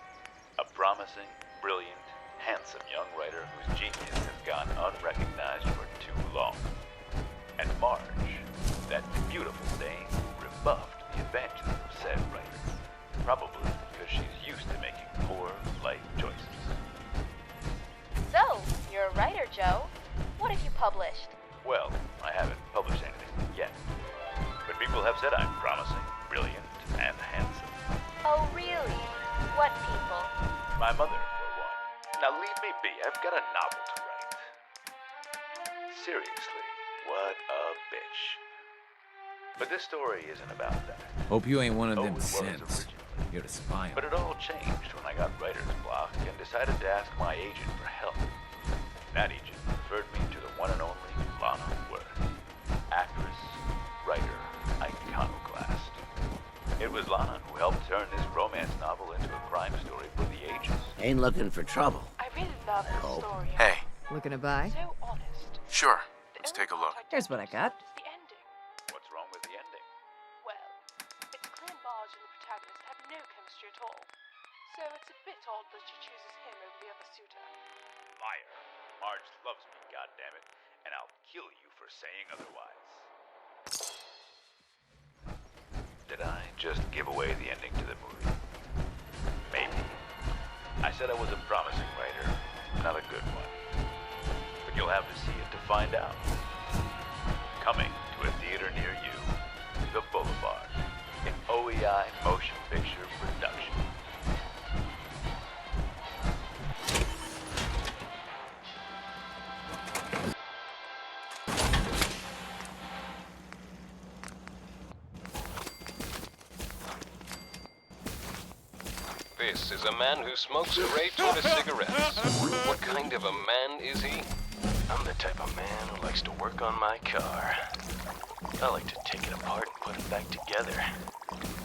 a promising, brilliant, handsome young writer whose genius has gone unrecognized for too long. And Marge, that beautiful dame who rebuffed the advances of said writer, probably because she's used to making poor life choices. So, you're a writer, Joe. What have you published? Well, I haven't published anything yet, but people have said I'm promising, brilliant, and handsome. Oh, really? What people? My mother, for one. Now leave me be, I've got a novel to write. Seriously, what a bitch. But this story isn't about that. Hope you ain't one of Oh, them it was simps. You're the spy. But it all changed when I got writer's block and decided to ask my agent for help. That agent referred me to the one and only Lana Worth. Actress, writer, iconoclast. It was Lana who helped turn this romance novel into a crime story for the ages. Ain't looking for trouble. I really love this story. Hey. Looking to buy? So honest. Sure. Let's take a look. Here's what I got. What's wrong with the ending? Well, it's clear Marge and the protagonist have no chemistry at all. So it's a bit odd that she chooses him over the other suitor. Liar. Marge loves me, goddammit, and I'll kill you for saying otherwise. Did I just give away the ending to the movie? Maybe. I said I was a promising writer, not a good one. But you'll have to see it to find out. Coming to a theater near you, The Boulevard, an OEI motion picture production. This is a man who smokes Ray Tortoise cigarettes. What kind of a man is he? I'm the type of man who likes to work on my car. I like to take it apart and put it back together.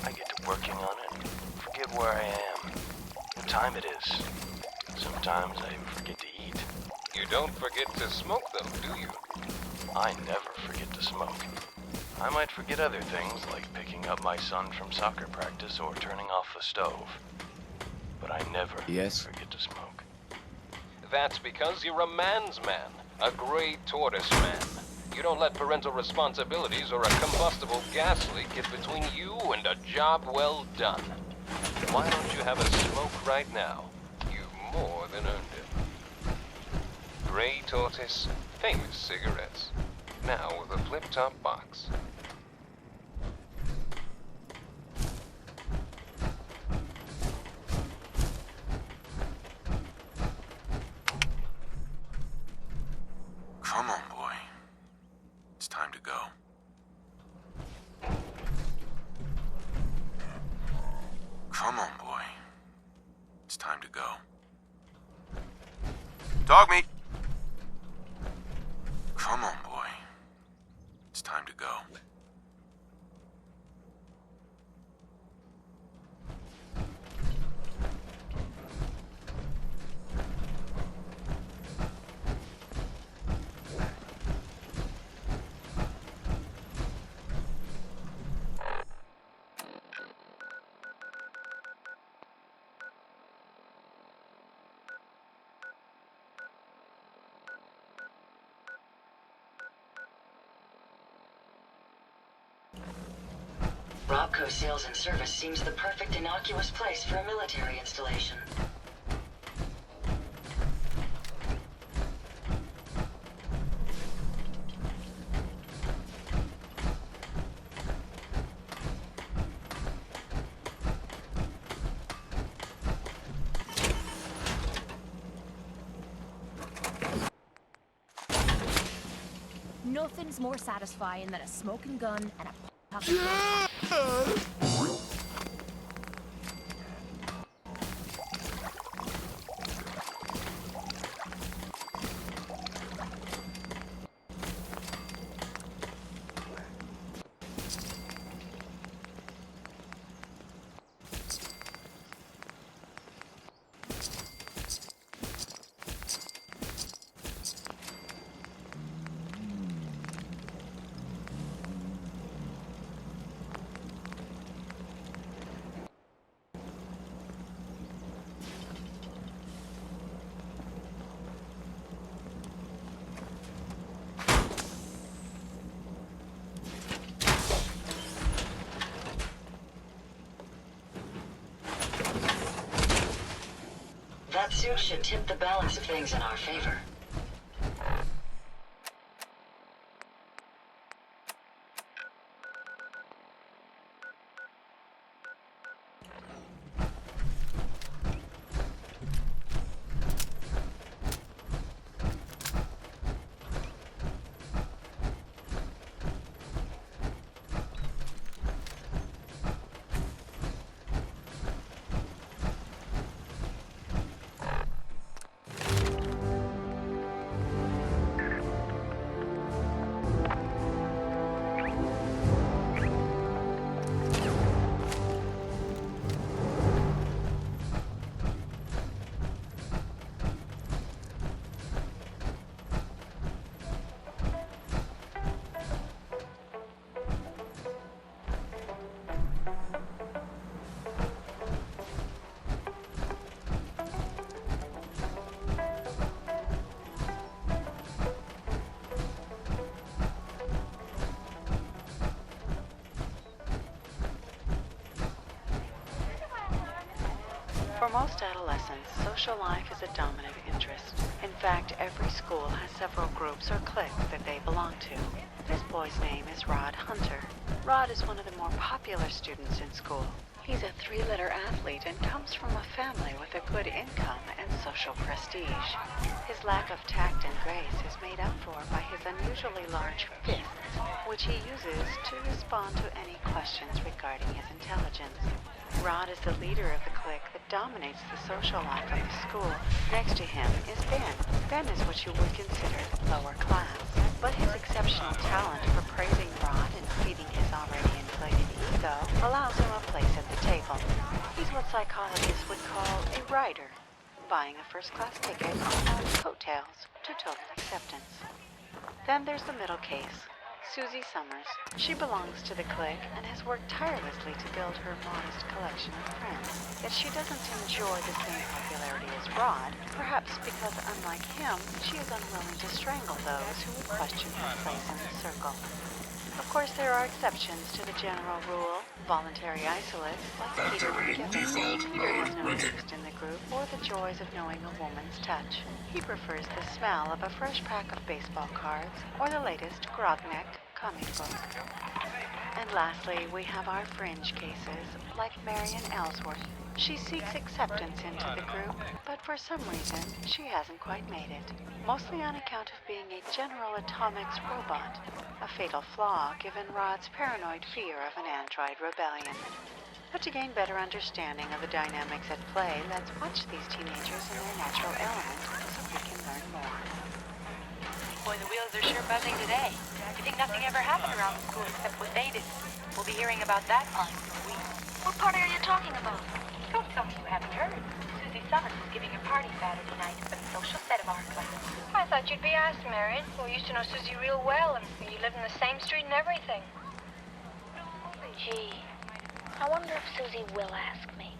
I get to working on it, forget where I am, what time it is. Sometimes I even forget to eat. You don't forget to smoke, though, do you? I never forget to smoke. I might forget other things, like picking up my son from soccer practice or turning off the stove. But I never forget to smoke. That's because you're a man's man, a gray tortoise man. You don't let parental responsibilities or a combustible gas leak get between you and a job well done. Why don't you have a smoke right now? You've more than earned it. Gray Tortoise, famous cigarettes. Now with a flip-top box. Come on, boy. It's time to go. Come on, boy. It's time to go. Dog meat! Come on, boy. It's time to go. Robco Sales and Service seems the perfect innocuous place for a military installation. Nothing's more satisfying than a smoking gun and a pocket gun. That suit should tip the balance of things in our favor. For most adolescents, social life is a dominant interest. In fact, every school has several groups or cliques that they belong to. This boy's name is Rod Hunter. Rod is one of the more popular students in school. He's a three-letter athlete and comes from a family with a good income and social prestige. His lack of tact and grace is made up for by his unusually large fists, which he uses to respond to any questions regarding his intelligence. Rod is the leader of the clique that dominates the social life of the school. Next to him is Ben. Ben is what you would consider lower class, but his exceptional talent for praising Rod and feeding his already inflated ego allows him a place at the table. He's what psychologists would call a rider, buying a first-class ticket on Rod's coattails to total acceptance. Then there's the middle case, Susie Summers. She belongs to the clique and has worked tirelessly to build her modest collection of friends. Yet she doesn't enjoy the same popularity as Rod, perhaps because, unlike him, she is unwilling to strangle those who would question her place in the circle. Of course, there are exceptions to the general rule. Voluntary isolates, like Peter Gibbons. Peter has no interest in the group or the joys of knowing a woman's touch. He prefers the smell of a fresh pack of baseball cards or the latest Grognak comic book. And lastly, we have our fringe cases, like Marion Ellsworth. She seeks acceptance into the group, but for some reason, she hasn't quite made it. Mostly on account of being a General Atomics robot, a fatal flaw given Rod's paranoid fear of an android rebellion. But to gain better understanding of the dynamics at play, let's watch these teenagers in their natural element so we can learn more. Boy, the wheels are sure buzzing today. You think nothing ever happened around the school except what they did? We'll be hearing about that part this week. What party are you talking about? Don't tell me you haven't heard. Susie Summers is giving a party Saturday night for the social set of our class. I thought you'd be asked, Marion. We used to know Susie real well, and you live in the same street and everything. Gee, I wonder if Susie will ask me.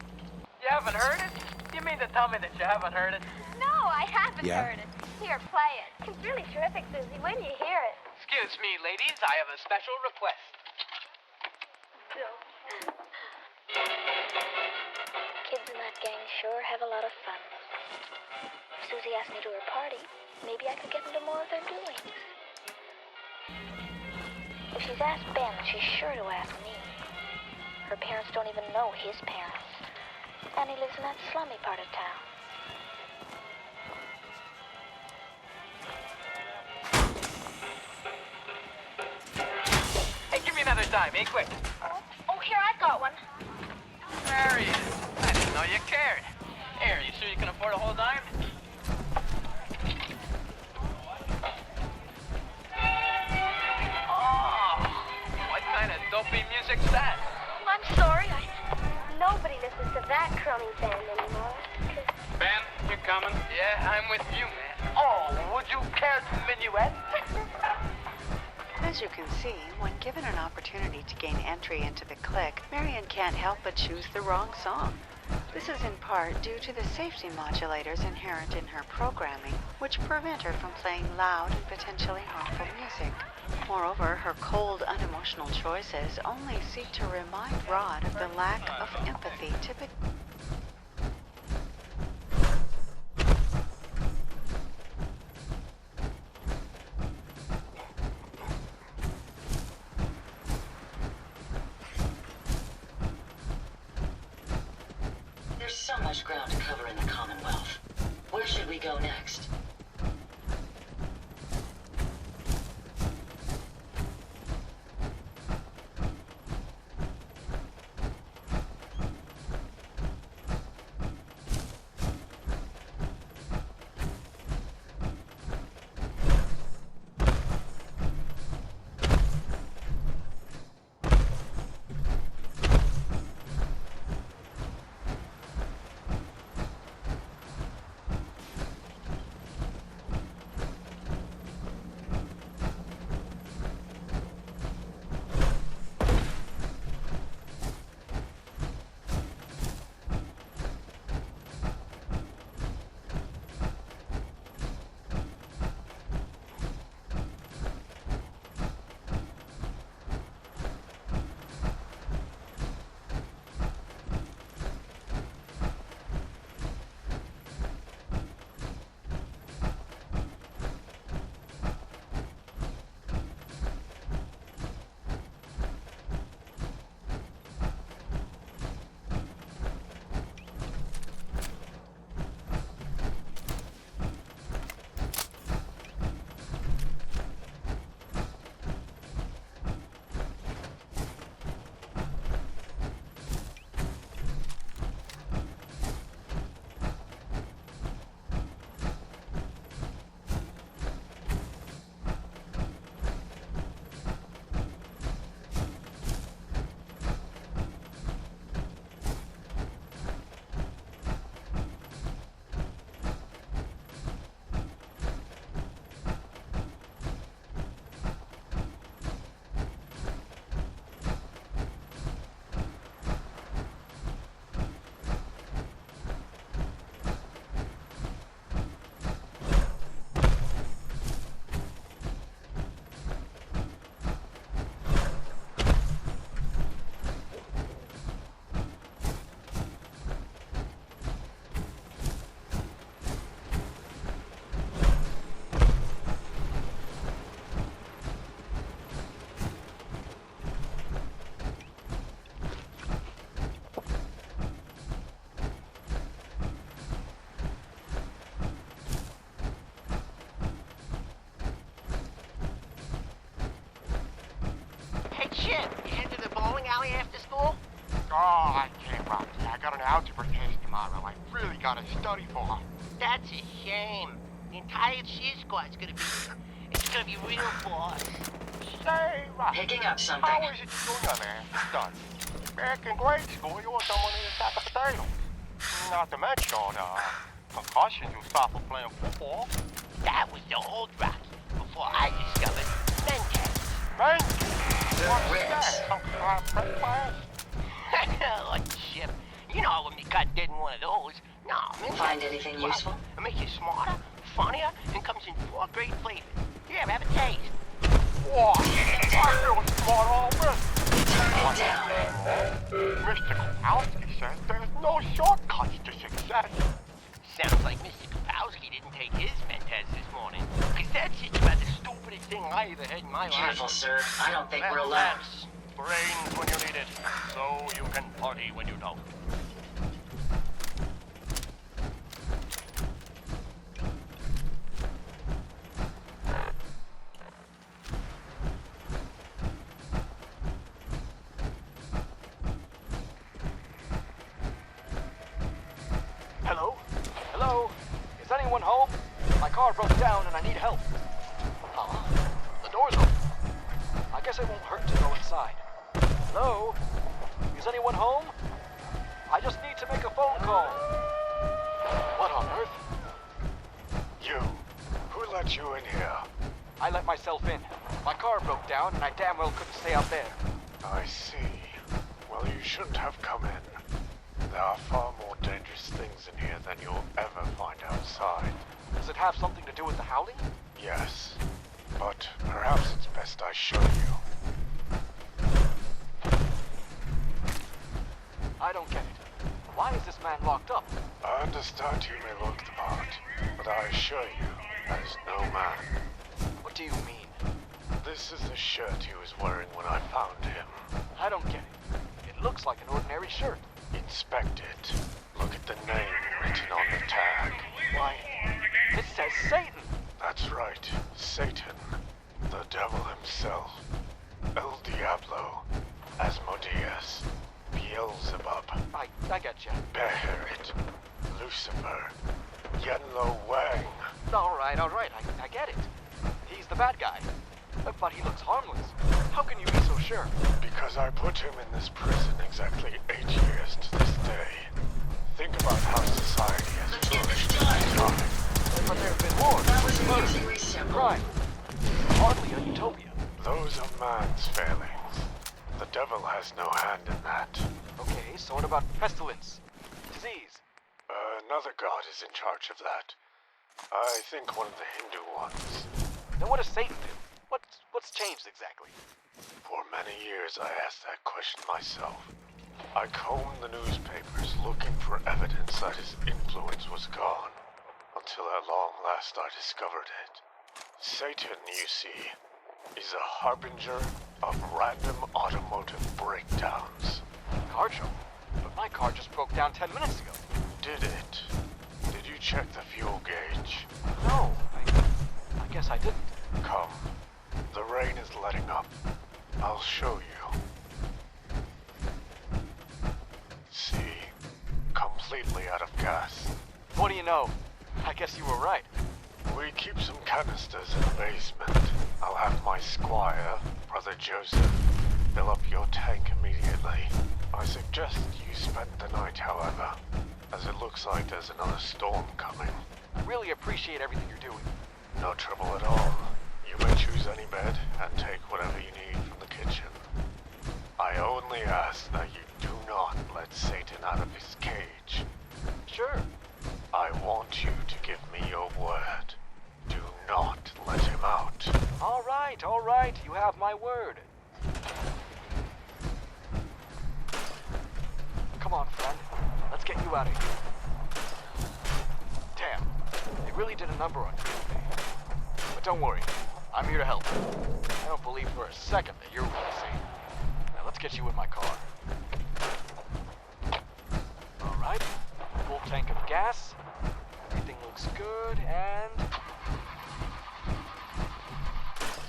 You haven't heard it? You mean to tell me that you haven't heard it? No, I haven't heard it. Here, play it. It's really terrific, Susie. When do you hear it? Excuse me, ladies. I have a special request. Kids in that gang sure have a lot of fun. If Susie asked me to her party, maybe I could get into more of their doings. If she's asked Ben, she's sure to ask me. Her parents don't even know his parents. And he lives in that slummy part of town. Hey, give me another dime, eh? Quick. Oh, here, I've got one. Marion, I didn't know you cared. Here, you sure you can afford a whole dime? Oh, what kind of dopey music's that? I'm sorry, nobody listens to that crummy band anymore. Ben, you coming? Yeah, I'm with you, man. Oh, would you care to minuet? As you can see, when given an opportunity to gain entry into the clique, Marion can't help but choose the wrong song. This is in part due to the safety modulators inherent in her programming, which prevent her from playing loud and potentially harmful music. Moreover, her cold, unemotional choices only seek to remind Rod of the lack of empathy typical. There's so much ground to cover in the Commonwealth. Where should we go next? test tomorrow. I really gotta study for. That's a shame. The entire cheer squad's gonna be... It's gonna be real boss. Say, Rock, Picking up something. how is it you do your math done? Back in grade school, you were someone in the sack of potatoes. Not to mention all the concussions you suffered playing football. That was the old Rocky, before I discovered Mentas. Mentas? What's that? Some kind of prep class? Oh, Chip. You know when you got dead in one of those. No, Mentas. Find anything useful? It makes you smarter, funnier, and comes in 4 great flavors. Here, have a taste. Whoa, I feel smart already. Turn it down. Mr. Kowalski says there's no shortcuts to success. Sounds like Mr. Kapowski didn't take his Mentas this morning. Because that's just about the stupidest thing I ever had in my life. Careful, sir. I don't think we're alone. Relax. Brains when you need it, so you can party when you don't. Hello? Hello? Is anyone home? My car broke down and I need help. Huh? The door's open. I guess it won't hurt to go inside. Hello? Is anyone home? I just need to make a phone call. What on earth? You. Who let you in here? I let myself in. My car broke down and I damn well couldn't stay out there. I see. Well, you shouldn't have come in. There are far more dangerous things in here than you'll ever find outside. Does it have something to do with the howling? Yes, but perhaps it's best I show you. I don't get it. Why is this man locked up? I understand he may look the part, but I assure you, that is no man. What do you mean? This is the shirt he was wearing when I found him. I don't get it. It looks like an ordinary shirt. Inspect it. Look at the name written on the tag. Why, it says Satan! That's right, Satan. The devil himself. El Diablo. Asmodeus. Beelzebub. I get you. Beherit. Lucifer. Yenlo Wang. All right, I get it. He's the bad guy. But he looks harmless. How can you be so sure? Because I put him in this prison exactly 8 years to this day. Think about how society has flourished in that time. But there have been wars, Murder, crime. Hardly a utopia. Those are man's failings. The devil has no hand in that. Okay, so what about pestilence? Disease? Another god is in charge of that. I think one of the Hindu ones. Then what does Satan do? What's changed exactly? For many years I asked that question myself. I combed the newspapers looking for evidence that his influence was gone. Until at long last I discovered it. Satan, you see, is a harbinger of random automotive breakdowns. Car trouble? But my car just broke down 10 minutes ago. Did it? Did you check the fuel gauge? No, I guess I didn't. Come. The rain is letting up. I'll show you. See? Completely out of gas. What do you know? I guess you were right. We keep some canisters in the basement. I'll have my squire, Brother Joseph, fill up your tank immediately. I suggest you spend the night, however, as it looks like there's another storm coming. I really appreciate everything you're doing. No trouble at all. You may choose any bed and take whatever you need from the kitchen. I only ask that you do not let Satan out of his cage. Sure. I want you to give me your word. Do not let him out. All right. You have my word. Come on, friend. Let's get you out of here. Damn. They really did a number on you. But don't worry. I'm here to help. I don't believe for a second that you're really safe. Now let's get you in my car. All right. Full tank of gas. Everything looks good, and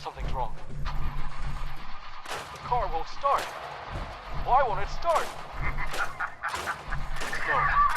something's wrong. The car won't start. Why won't it start? No.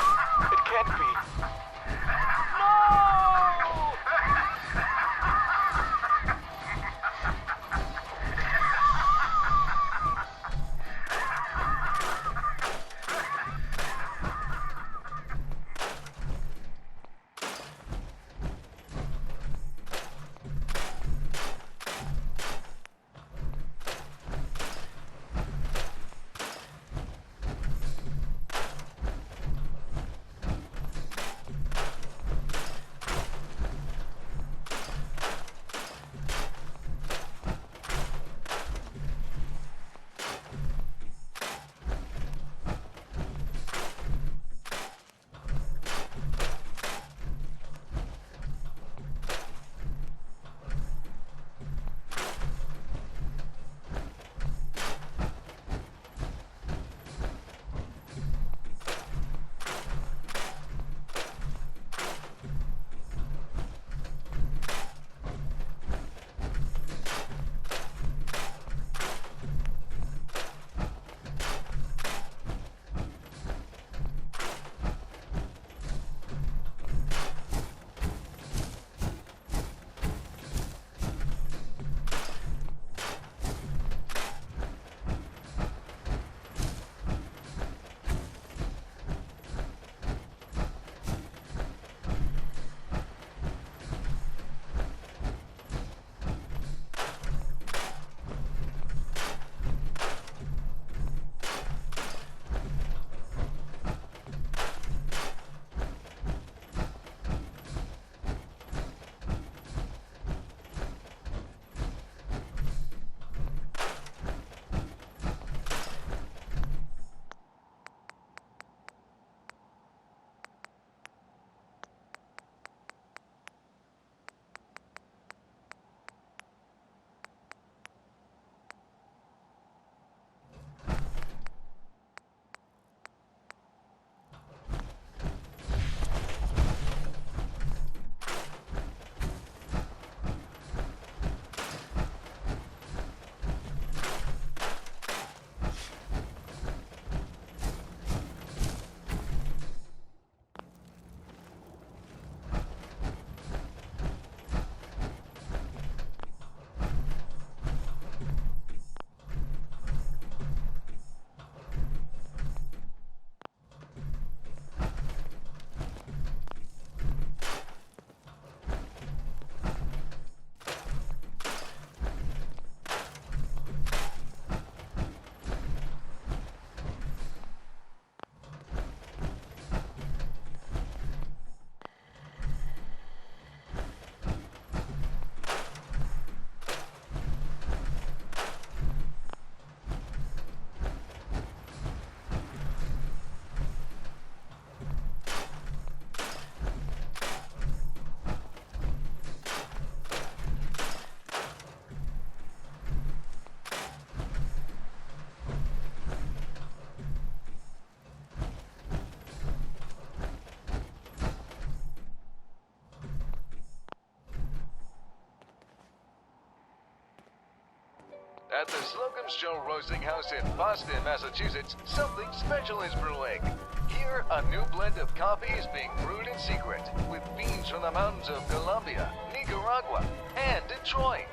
At the Slocum's Show Roasting House in Boston, Massachusetts, something special is brewing. Here, a new blend of coffee is being brewed in secret, with beans from the mountains of Colombia, Nicaragua, and Detroit.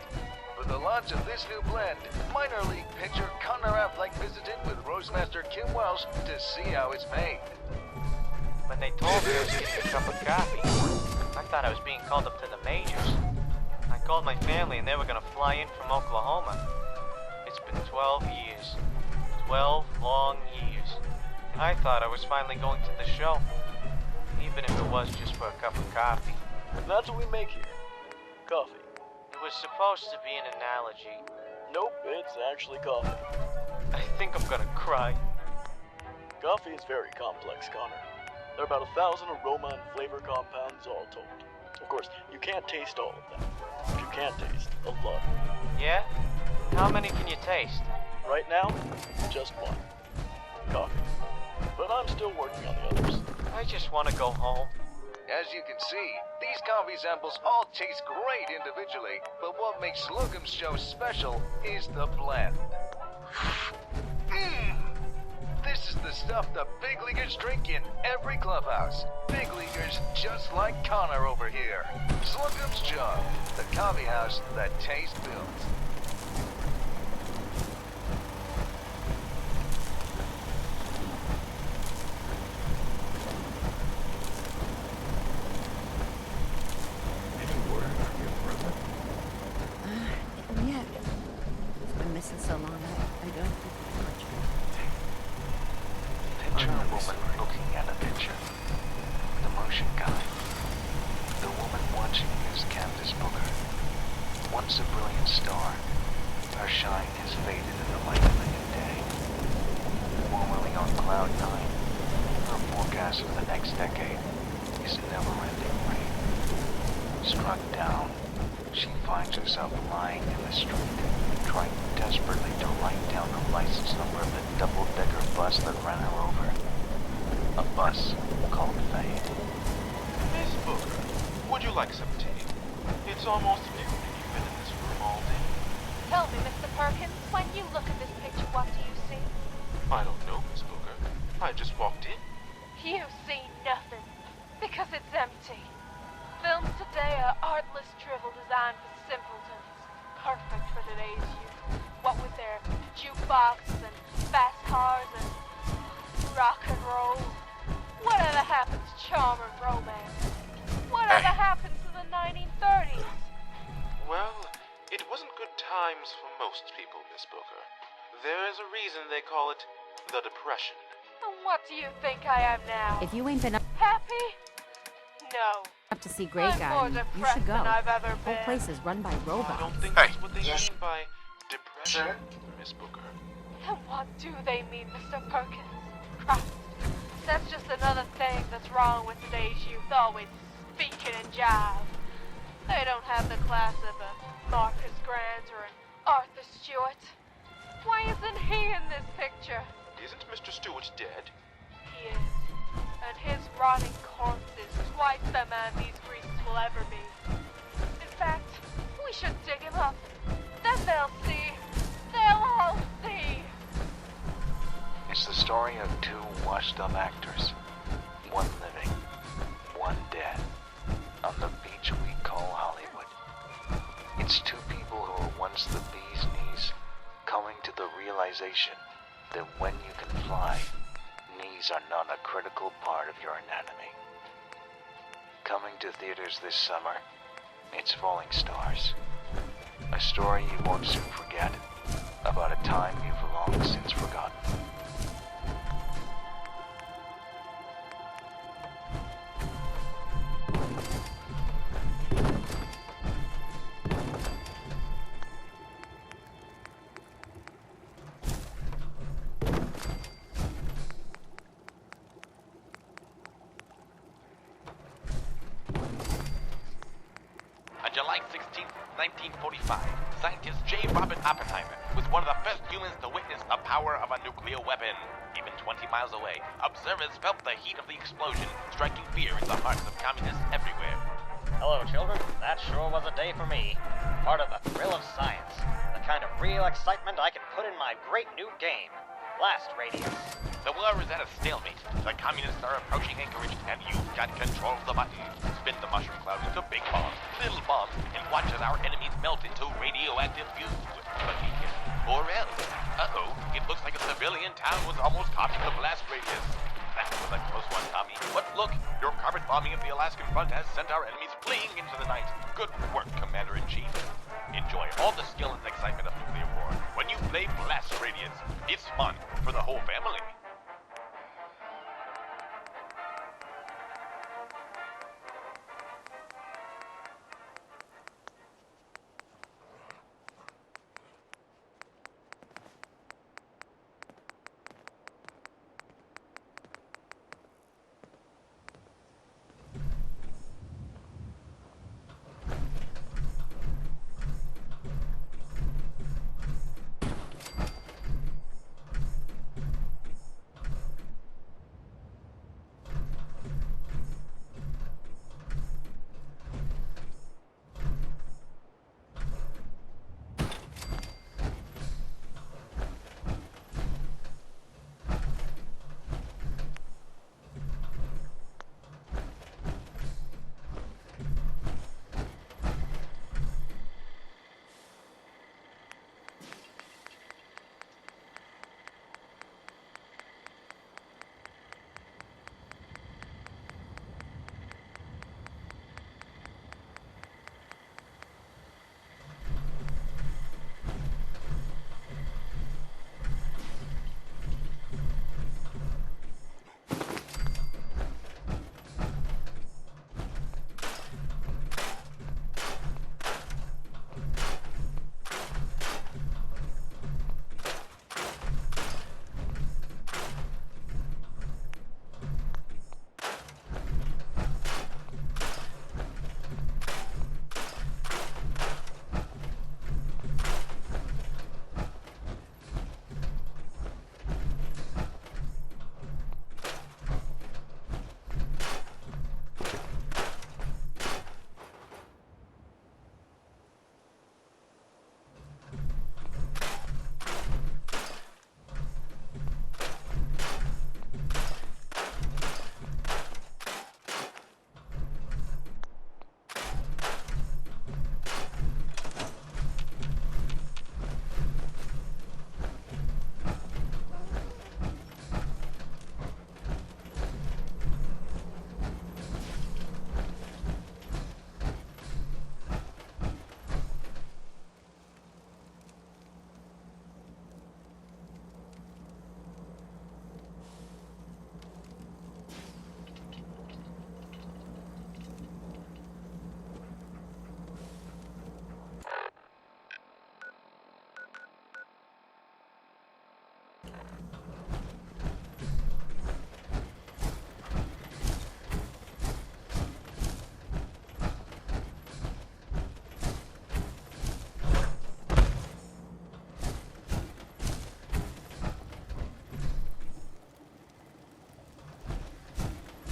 For the launch of this new blend, minor league pitcher Connor Affleck visited with Roastmaster Kim Welsh to see how it's made. When they told me I was getting a cup of coffee, I thought I was being called up to the majors. I called my family and they were gonna fly in from Oklahoma. It's been 12 years. 12 long years. And I thought I was finally going to the show. Even if it was just for a cup of coffee. That's what we make here. Coffee. It was supposed to be an analogy. Nope, it's actually coffee. I think I'm gonna cry. Coffee is very complex, Connor. There are about 1,000 aroma and flavor compounds all told. Of course, you can't taste all of them. But you can taste a lot. Yeah? How many can you taste? Right now, just one. Coffee. But I'm still working on the others. I just want to go home. As you can see, these coffee samples all taste great individually, but what makes Slocum's Show special is the blend. This is the stuff the big leaguers drink in every clubhouse. Big leaguers just like Connor over here. Slocum's Show, the coffee house that tastes built. Any word from your brother? Yeah. He's been missing so long, I don't think much. Picture a woman looking at a picture. The motion guy. The woman watching is Candace Booker. Once a brilliant star, her shine has faded in the light of the new day. Formerly on cloud nine, her forecast for the next decade is never-ending rain. Struck down, she finds herself lying in the street, trying desperately to write down the license number of the double-decker bus that ran her over. A bus called Fate. Miss Booker, would you like some tea? It's almost noon and you've been in this room all day. Tell me, Mr. Perkins, when you look at this picture, what do you see? I don't know, Miss Booker. I just walked in. You see nothing, because it's empty. Films today are artless drivel designed for simpletons, perfect for today's youth. What with their jukeboxes and fast cars and rock and roll. Whatever happened to charm and romance? Whatever happened to the 1930s? Well, it wasn't good times for most people, Miss Booker. There is a reason they call it the Depression. And what do you think I am now? If you ain't been up Happy? No. to see Grey I'm Garden, more you depressed should go. than I've ever The whole been. place is run by robots. I don't think that's what they mean by depression, Miss Booker. And what do they mean, Mr. Perkins? Christ. That's just another thing that's wrong with today's youth, always speaking in jive. They don't have the class of a Marcus Grant or an Arthur Stewart. Why isn't he in this picture? Isn't Mr. Stewart dead? He is. And his rotting corpse is twice the man these greases will ever be. In fact, we should dig him up. Then they'll see. They'll all see. It's the story of two washed-up actors. One living, one dead. On the beach we call Hollywood. It's two people who were once the bee's knees, coming to the realization that when you can fly, knees are not a critical part of your anatomy. Coming to theaters this summer, it's Falling Stars. A story you won't soon forget, about a time you've long since forgotten. On July 16th, 1945, scientist J. Robert Oppenheimer was one of the first humans to witness the power of a nuclear weapon. Even 20 miles away, observers felt the heat of the explosion, striking fear in the hearts of communists everywhere. Hello, children. That sure was a day for me. Part of the thrill of science. The kind of real excitement I can put in my great new game, Blast Radius. The war is at a stalemate. The communists are approaching Anchorage, and you've got control of the button. Spin the mushroom cloud into big bombs, little bombs, and watch as our enemies melt into radioactive goo. But be careful, or else. Uh-oh, it looks like a civilian town was almost caught in the blast radius. That was a close one, Tommy. But look, your carpet bombing of the Alaskan front has sent our enemies fleeing into the night. Good work, Commander-in-Chief. Enjoy all the skill and excitement of nuclear war. When you play Blast Radius, it's fun for the whole family.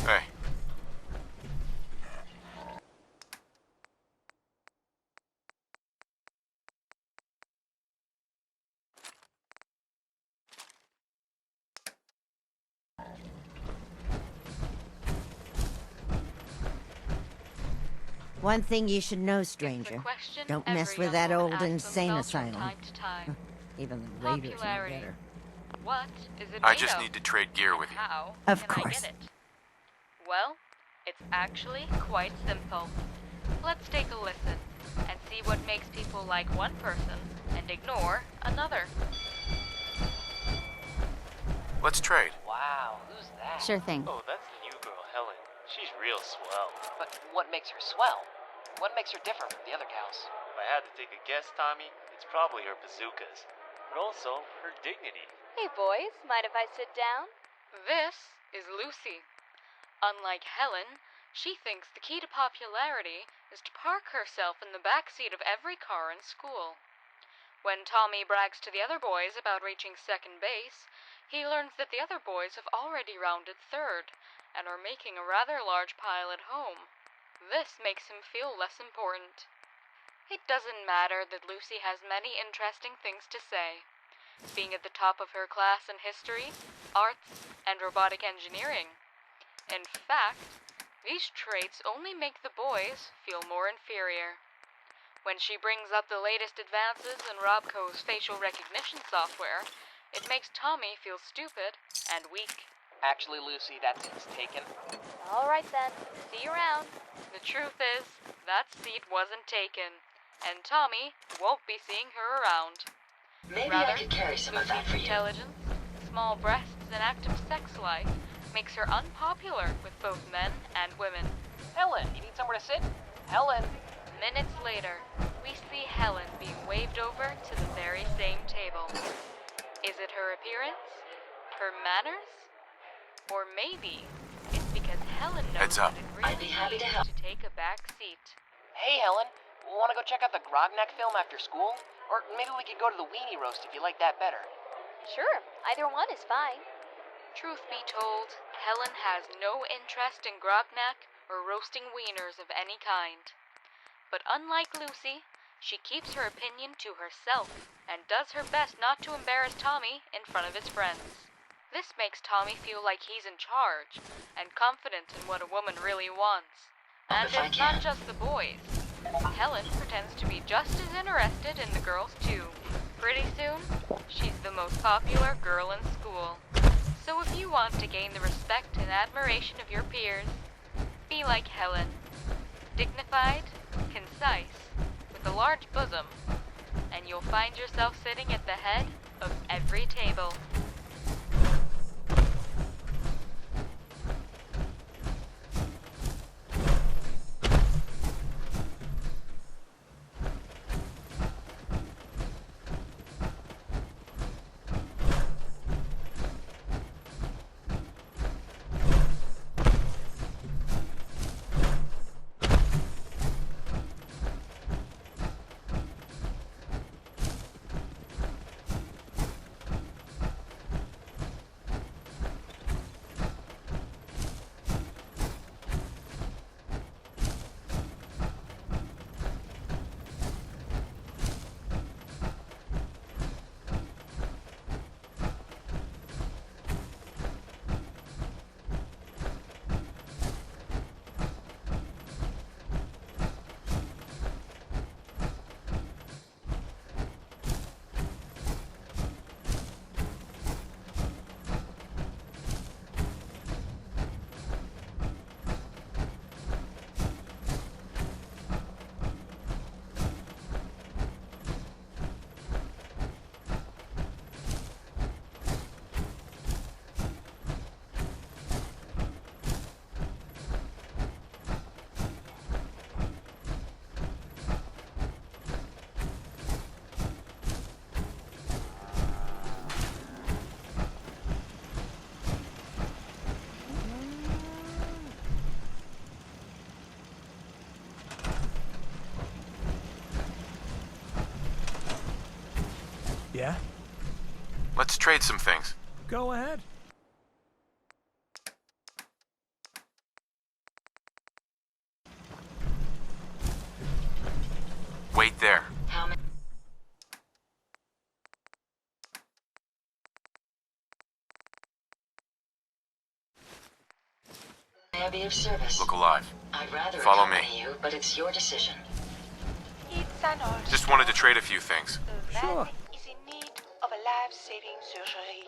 Hey. One thing you should know, stranger. Don't mess with that old insane asylum. Even the raiders know better. What is it I made just of? need to trade gear with you. How Of can course. I get it? Well, it's actually quite simple. Let's take a listen and see what makes people like one person and ignore another. Let's trade. Wow, who's that? Sure thing. Oh, that's the new girl, Helen. She's real swell. But what makes her swell? What makes her different from the other gals? If I had to take a guess, Tommy, it's probably her bazookas. But also her dignity. Hey boys, mind if I sit down? This is Lucy. Unlike Helen, she thinks the key to popularity is to park herself in the backseat of every car in school. When Tommy brags to the other boys about reaching second base, he learns that the other boys have already rounded third and are making a rather large pile at home. This makes him feel less important. It doesn't matter that Lucy has many interesting things to say. Being at the top of her class in history, arts, and robotic engineering. In fact, these traits only make the boys feel more inferior. When she brings up the latest advances in Robco's facial recognition software, it makes Tommy feel stupid and weak. Actually, Lucy, that seat's taken. All right then. See you around. The truth is, that seat wasn't taken, and Tommy won't be seeing her around. Maybe Rather, I could carry some of that Lucy's for you. intelligence, small breasts, and active sex life makes her unpopular with both men and women. Helen, you need somewhere to sit? Helen! Minutes later, we see Helen being waved over to the very same table. Is it her appearance? Her manners? Or maybe it's because Helen knows Heads up. that it really I'd be happy to needs help. to take a back seat. Hey, Helen. Want to go check out the Grognak film after school? Or maybe we could go to the weenie roast if you like that better. Sure, either one is fine. Truth be told, Helen has no interest in Grognak or roasting wieners of any kind. But unlike Lucy, she keeps her opinion to herself and does her best not to embarrass Tommy in front of his friends. This makes Tommy feel like he's in charge and confident in what a woman really wants. And it's not just the boys. Helen pretends to be just as interested in the girls too. Pretty soon, she's the most popular girl in school. So if you want to gain the respect and admiration of your peers, be like Helen. Dignified, concise, with a large bosom, and you'll find yourself sitting at the head of every table. Yeah? Let's trade some things. Go ahead. Wait there. How many? May I be of service? Look alive. I'd rather Follow me. accompany you, but it's your decision. Just wanted to trade a few things. Sure. Is in need of a life-saving surgery.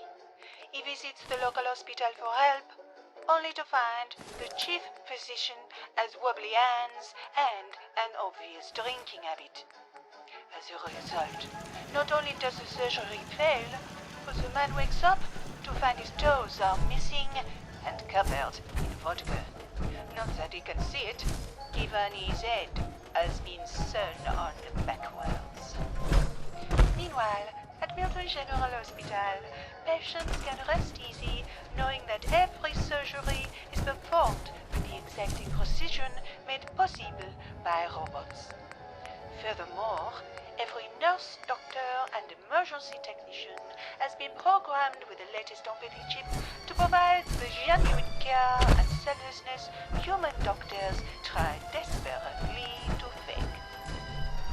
He visits the local hospital for help, only to find the chief physician has wobbly hands and an obvious drinking habit. As a result, not only does the surgery fail, but the man wakes up to find his toes are missing and covered in vodka. Not that he can see it, given his head has been sewn on backwards. Meanwhile, at Milton General Hospital, patients can rest easy knowing that every surgery is performed with the exacting precision made possible by robots. Furthermore, every nurse, doctor, and emergency technician has been programmed with the latest orthopedic chip to provide the genuine care and selflessness human doctors try desperately to fake.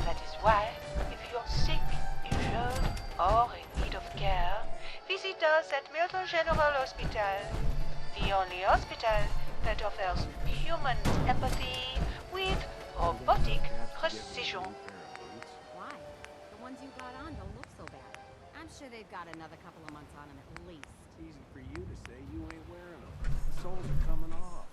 That Why, if you're sick, injured, or in need of care, visit us at Milton General Hospital, the only hospital that offers human empathy with robotic precision. Why? The ones you got on don't look so bad. I'm sure they've got another couple of months on them at least. Easy for you to say. You ain't wearing them. The soles are coming off.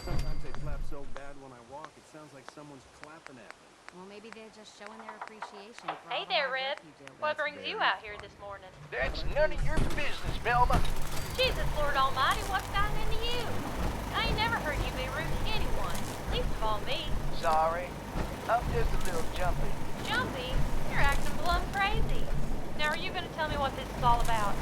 Sometimes they flap so bad when I walk, it sounds like someone's clapping at me. Well, maybe they're just showing their appreciation for Hey all the there, hard Red. work you do. What brings you out here this morning? That's none of your business, Velma. Jesus, Lord Almighty, what's gotten into you? I ain't never heard you be rude to anyone, least of all me. Sorry. I'm just a little jumpy. Jumpy? You're acting plumb crazy. Now, are you gonna tell me what this is all about?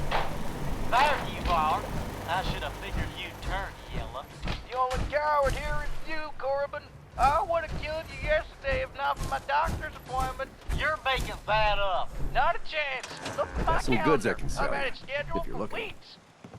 There you are. I should have figured you'd turn, Yella. The only coward here is you, Corbin. I would have killed you yesterday if not for my doctor's appointment. You're making that up. Not a chance. Look at my Got some goods I calendar. can sell I've had you, it scheduled if you're for looking. weeks.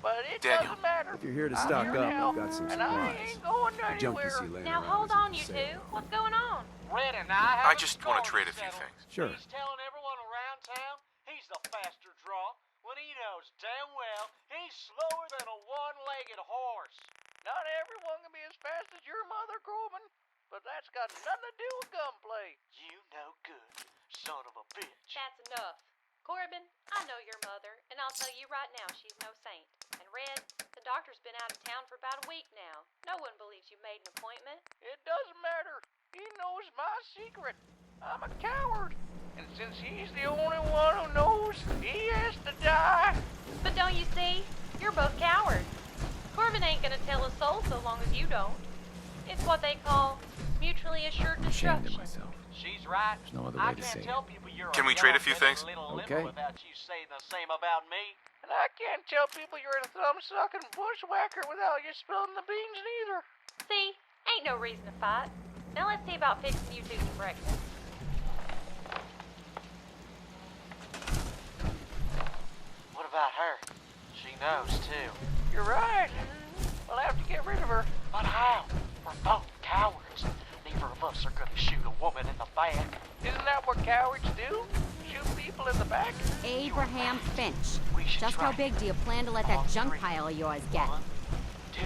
But it Daniel, doesn't matter. If you're here to I'm stock here up, now, I've got some and I supplies. ain't going The junk you anywhere. see laying Now, around hold isn't on, for you sale. two. What's going on? Red and I I just want to trade a few things. Sure. He's telling everyone around town he's the faster draw when he knows damn well he's slower than a one-legged horse. Not everyone can be as fast as your mother, Corbin. But that's got nothing to do with gunplay. You no good, son of a bitch. That's enough. Corbin, I know your mother, and I'll tell you right now she's no saint. And Red, the doctor's been out of town for about a week now. No one believes you made an appointment. It doesn't matter. He knows my secret. I'm a coward. And since he's the only one who knows, he has to die. But don't you see? You're both cowards. Corbin ain't gonna tell a soul so long as you don't. It's what they call mutually assured I'm ashamed destruction. of myself. She's right. There's no other I way to can't say tell it. people you're Can a we trade a few young, things? little Okay. liberal without you saying the same about me. And I can't tell people you're a thumb-sucking bushwhacker without you spilling the beans neither. See? Ain't no reason to fight. Now let's see about fixing you two some breakfast. What about her? She knows, too. You're right. We'll have to get rid of her. But how? We're both cowards. Neither of us are gonna shoot a woman in the back. Isn't that what cowards do? Shoot people in the back? Abraham Finch. We should Just try how big do you plan to let that junk pile of yours get? 1, 2.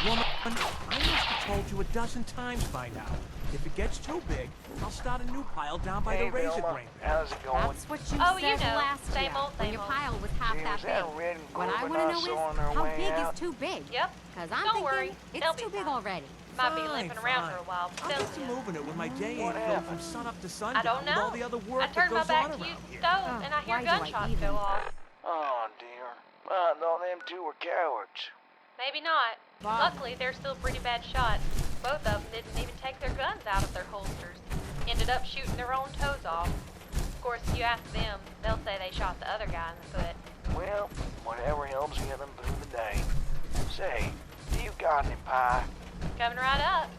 Woman, I must have told you a dozen times by now. If it gets too big, I'll start a new pile down by Hey, the razor Velma. grain. How's it going? That's what you Oh, said you know, last same year old, when same your old. pile was half Gee, that was that big. Red and What I Corbin want to know also on their is how way big out? is too big? Yep. Because I'm Don't thinking worry, they'll it's be too big fine. already. Might be Fine, limping around fine. for a while, but I'll they'll get to see. moving it when my day What ain't filled happened? from sun up to I sundown don't with know. all the other work I that turned my goes back on to around use the here. stove, and I hear why do I gunshots even? go off. Oh, dear. I thought them two were cowards. Maybe not. Bob. Luckily, they're still pretty bad shots. Both of them didn't even take their guns out of their holsters. Ended up shooting their own toes off. Of course, if you ask them, they'll say they shot the other guy in the foot. Well, whatever helps get them through the day. Say, do you got any pie? Coming right up.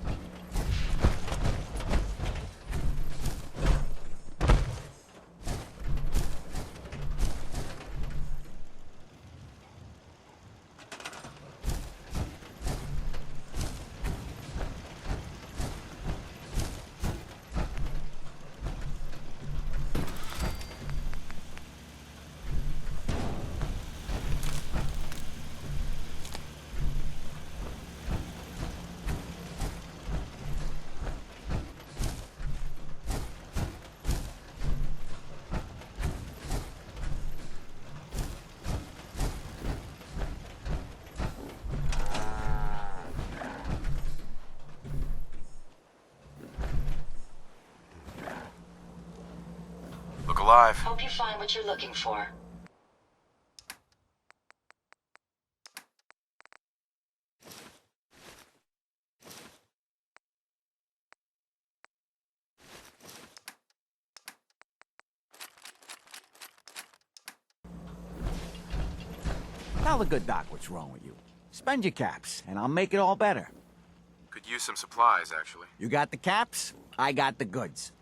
Look alive. Hope you find what you're looking for. Tell the good doc what's wrong with you. Spend your caps, and I'll make it all better. Could use some supplies, actually. You got the caps, I got the goods.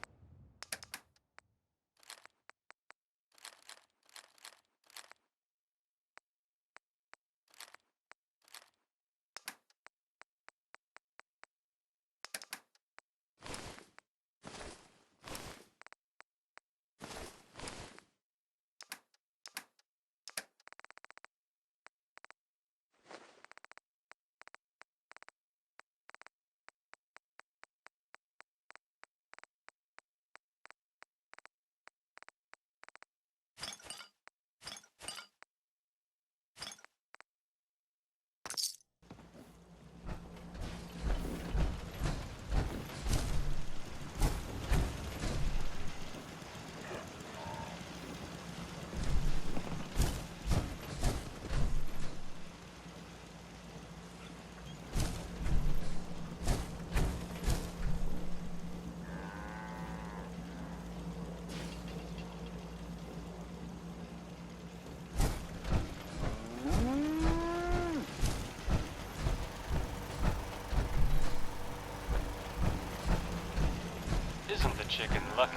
chicken lucky.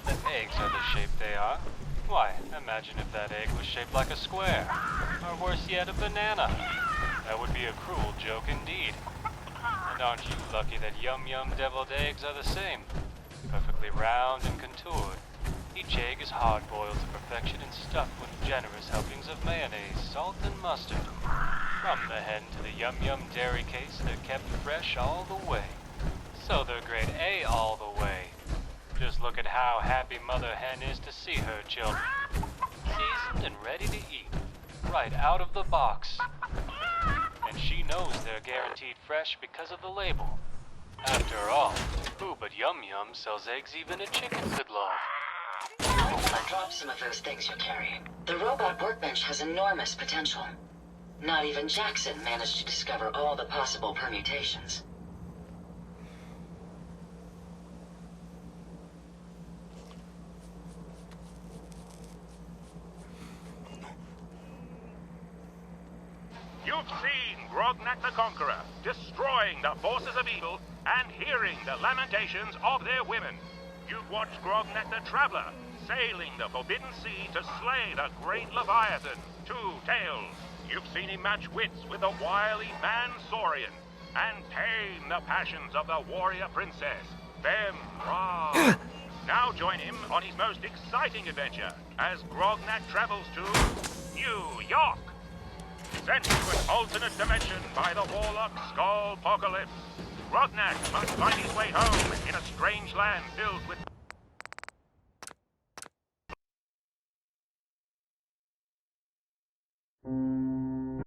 The eggs are the shape they are. Why, imagine if that egg was shaped like a square. Or worse yet, a banana. That would be a cruel joke indeed. And aren't you lucky that yum-yum deviled eggs are the same? Perfectly round and contoured. Each egg is hard-boiled to perfection and stuffed with generous helpings of mayonnaise, salt, and mustard. From the hen to the yum-yum dairy case, they're kept fresh all the way. So they're grade A all the way. Just look at how happy Mother Hen is to see her children. Seasoned and ready to eat. Right out of the box. And she knows they're guaranteed fresh because of the label. After all, who but Yum Yum sells eggs even a chicken could love? I dropped some of those things you're carrying. The robot workbench has enormous potential. Not even Jackson managed to discover all the possible permutations. You've seen Grognak the Conqueror destroying the forces of evil and hearing the lamentations of their women. You've watched Grognak the Traveler sailing the Forbidden Sea to slay the great Leviathan, Two-Tails. You've seen him match wits with the wily Mansaurian and tame the passions of the warrior princess, Fem Ra. Now join him on his most exciting adventure as Grognak travels to New York. Sent to an alternate dimension by the warlock Skullpocalypse, Grognak must find his way home in a strange land filled with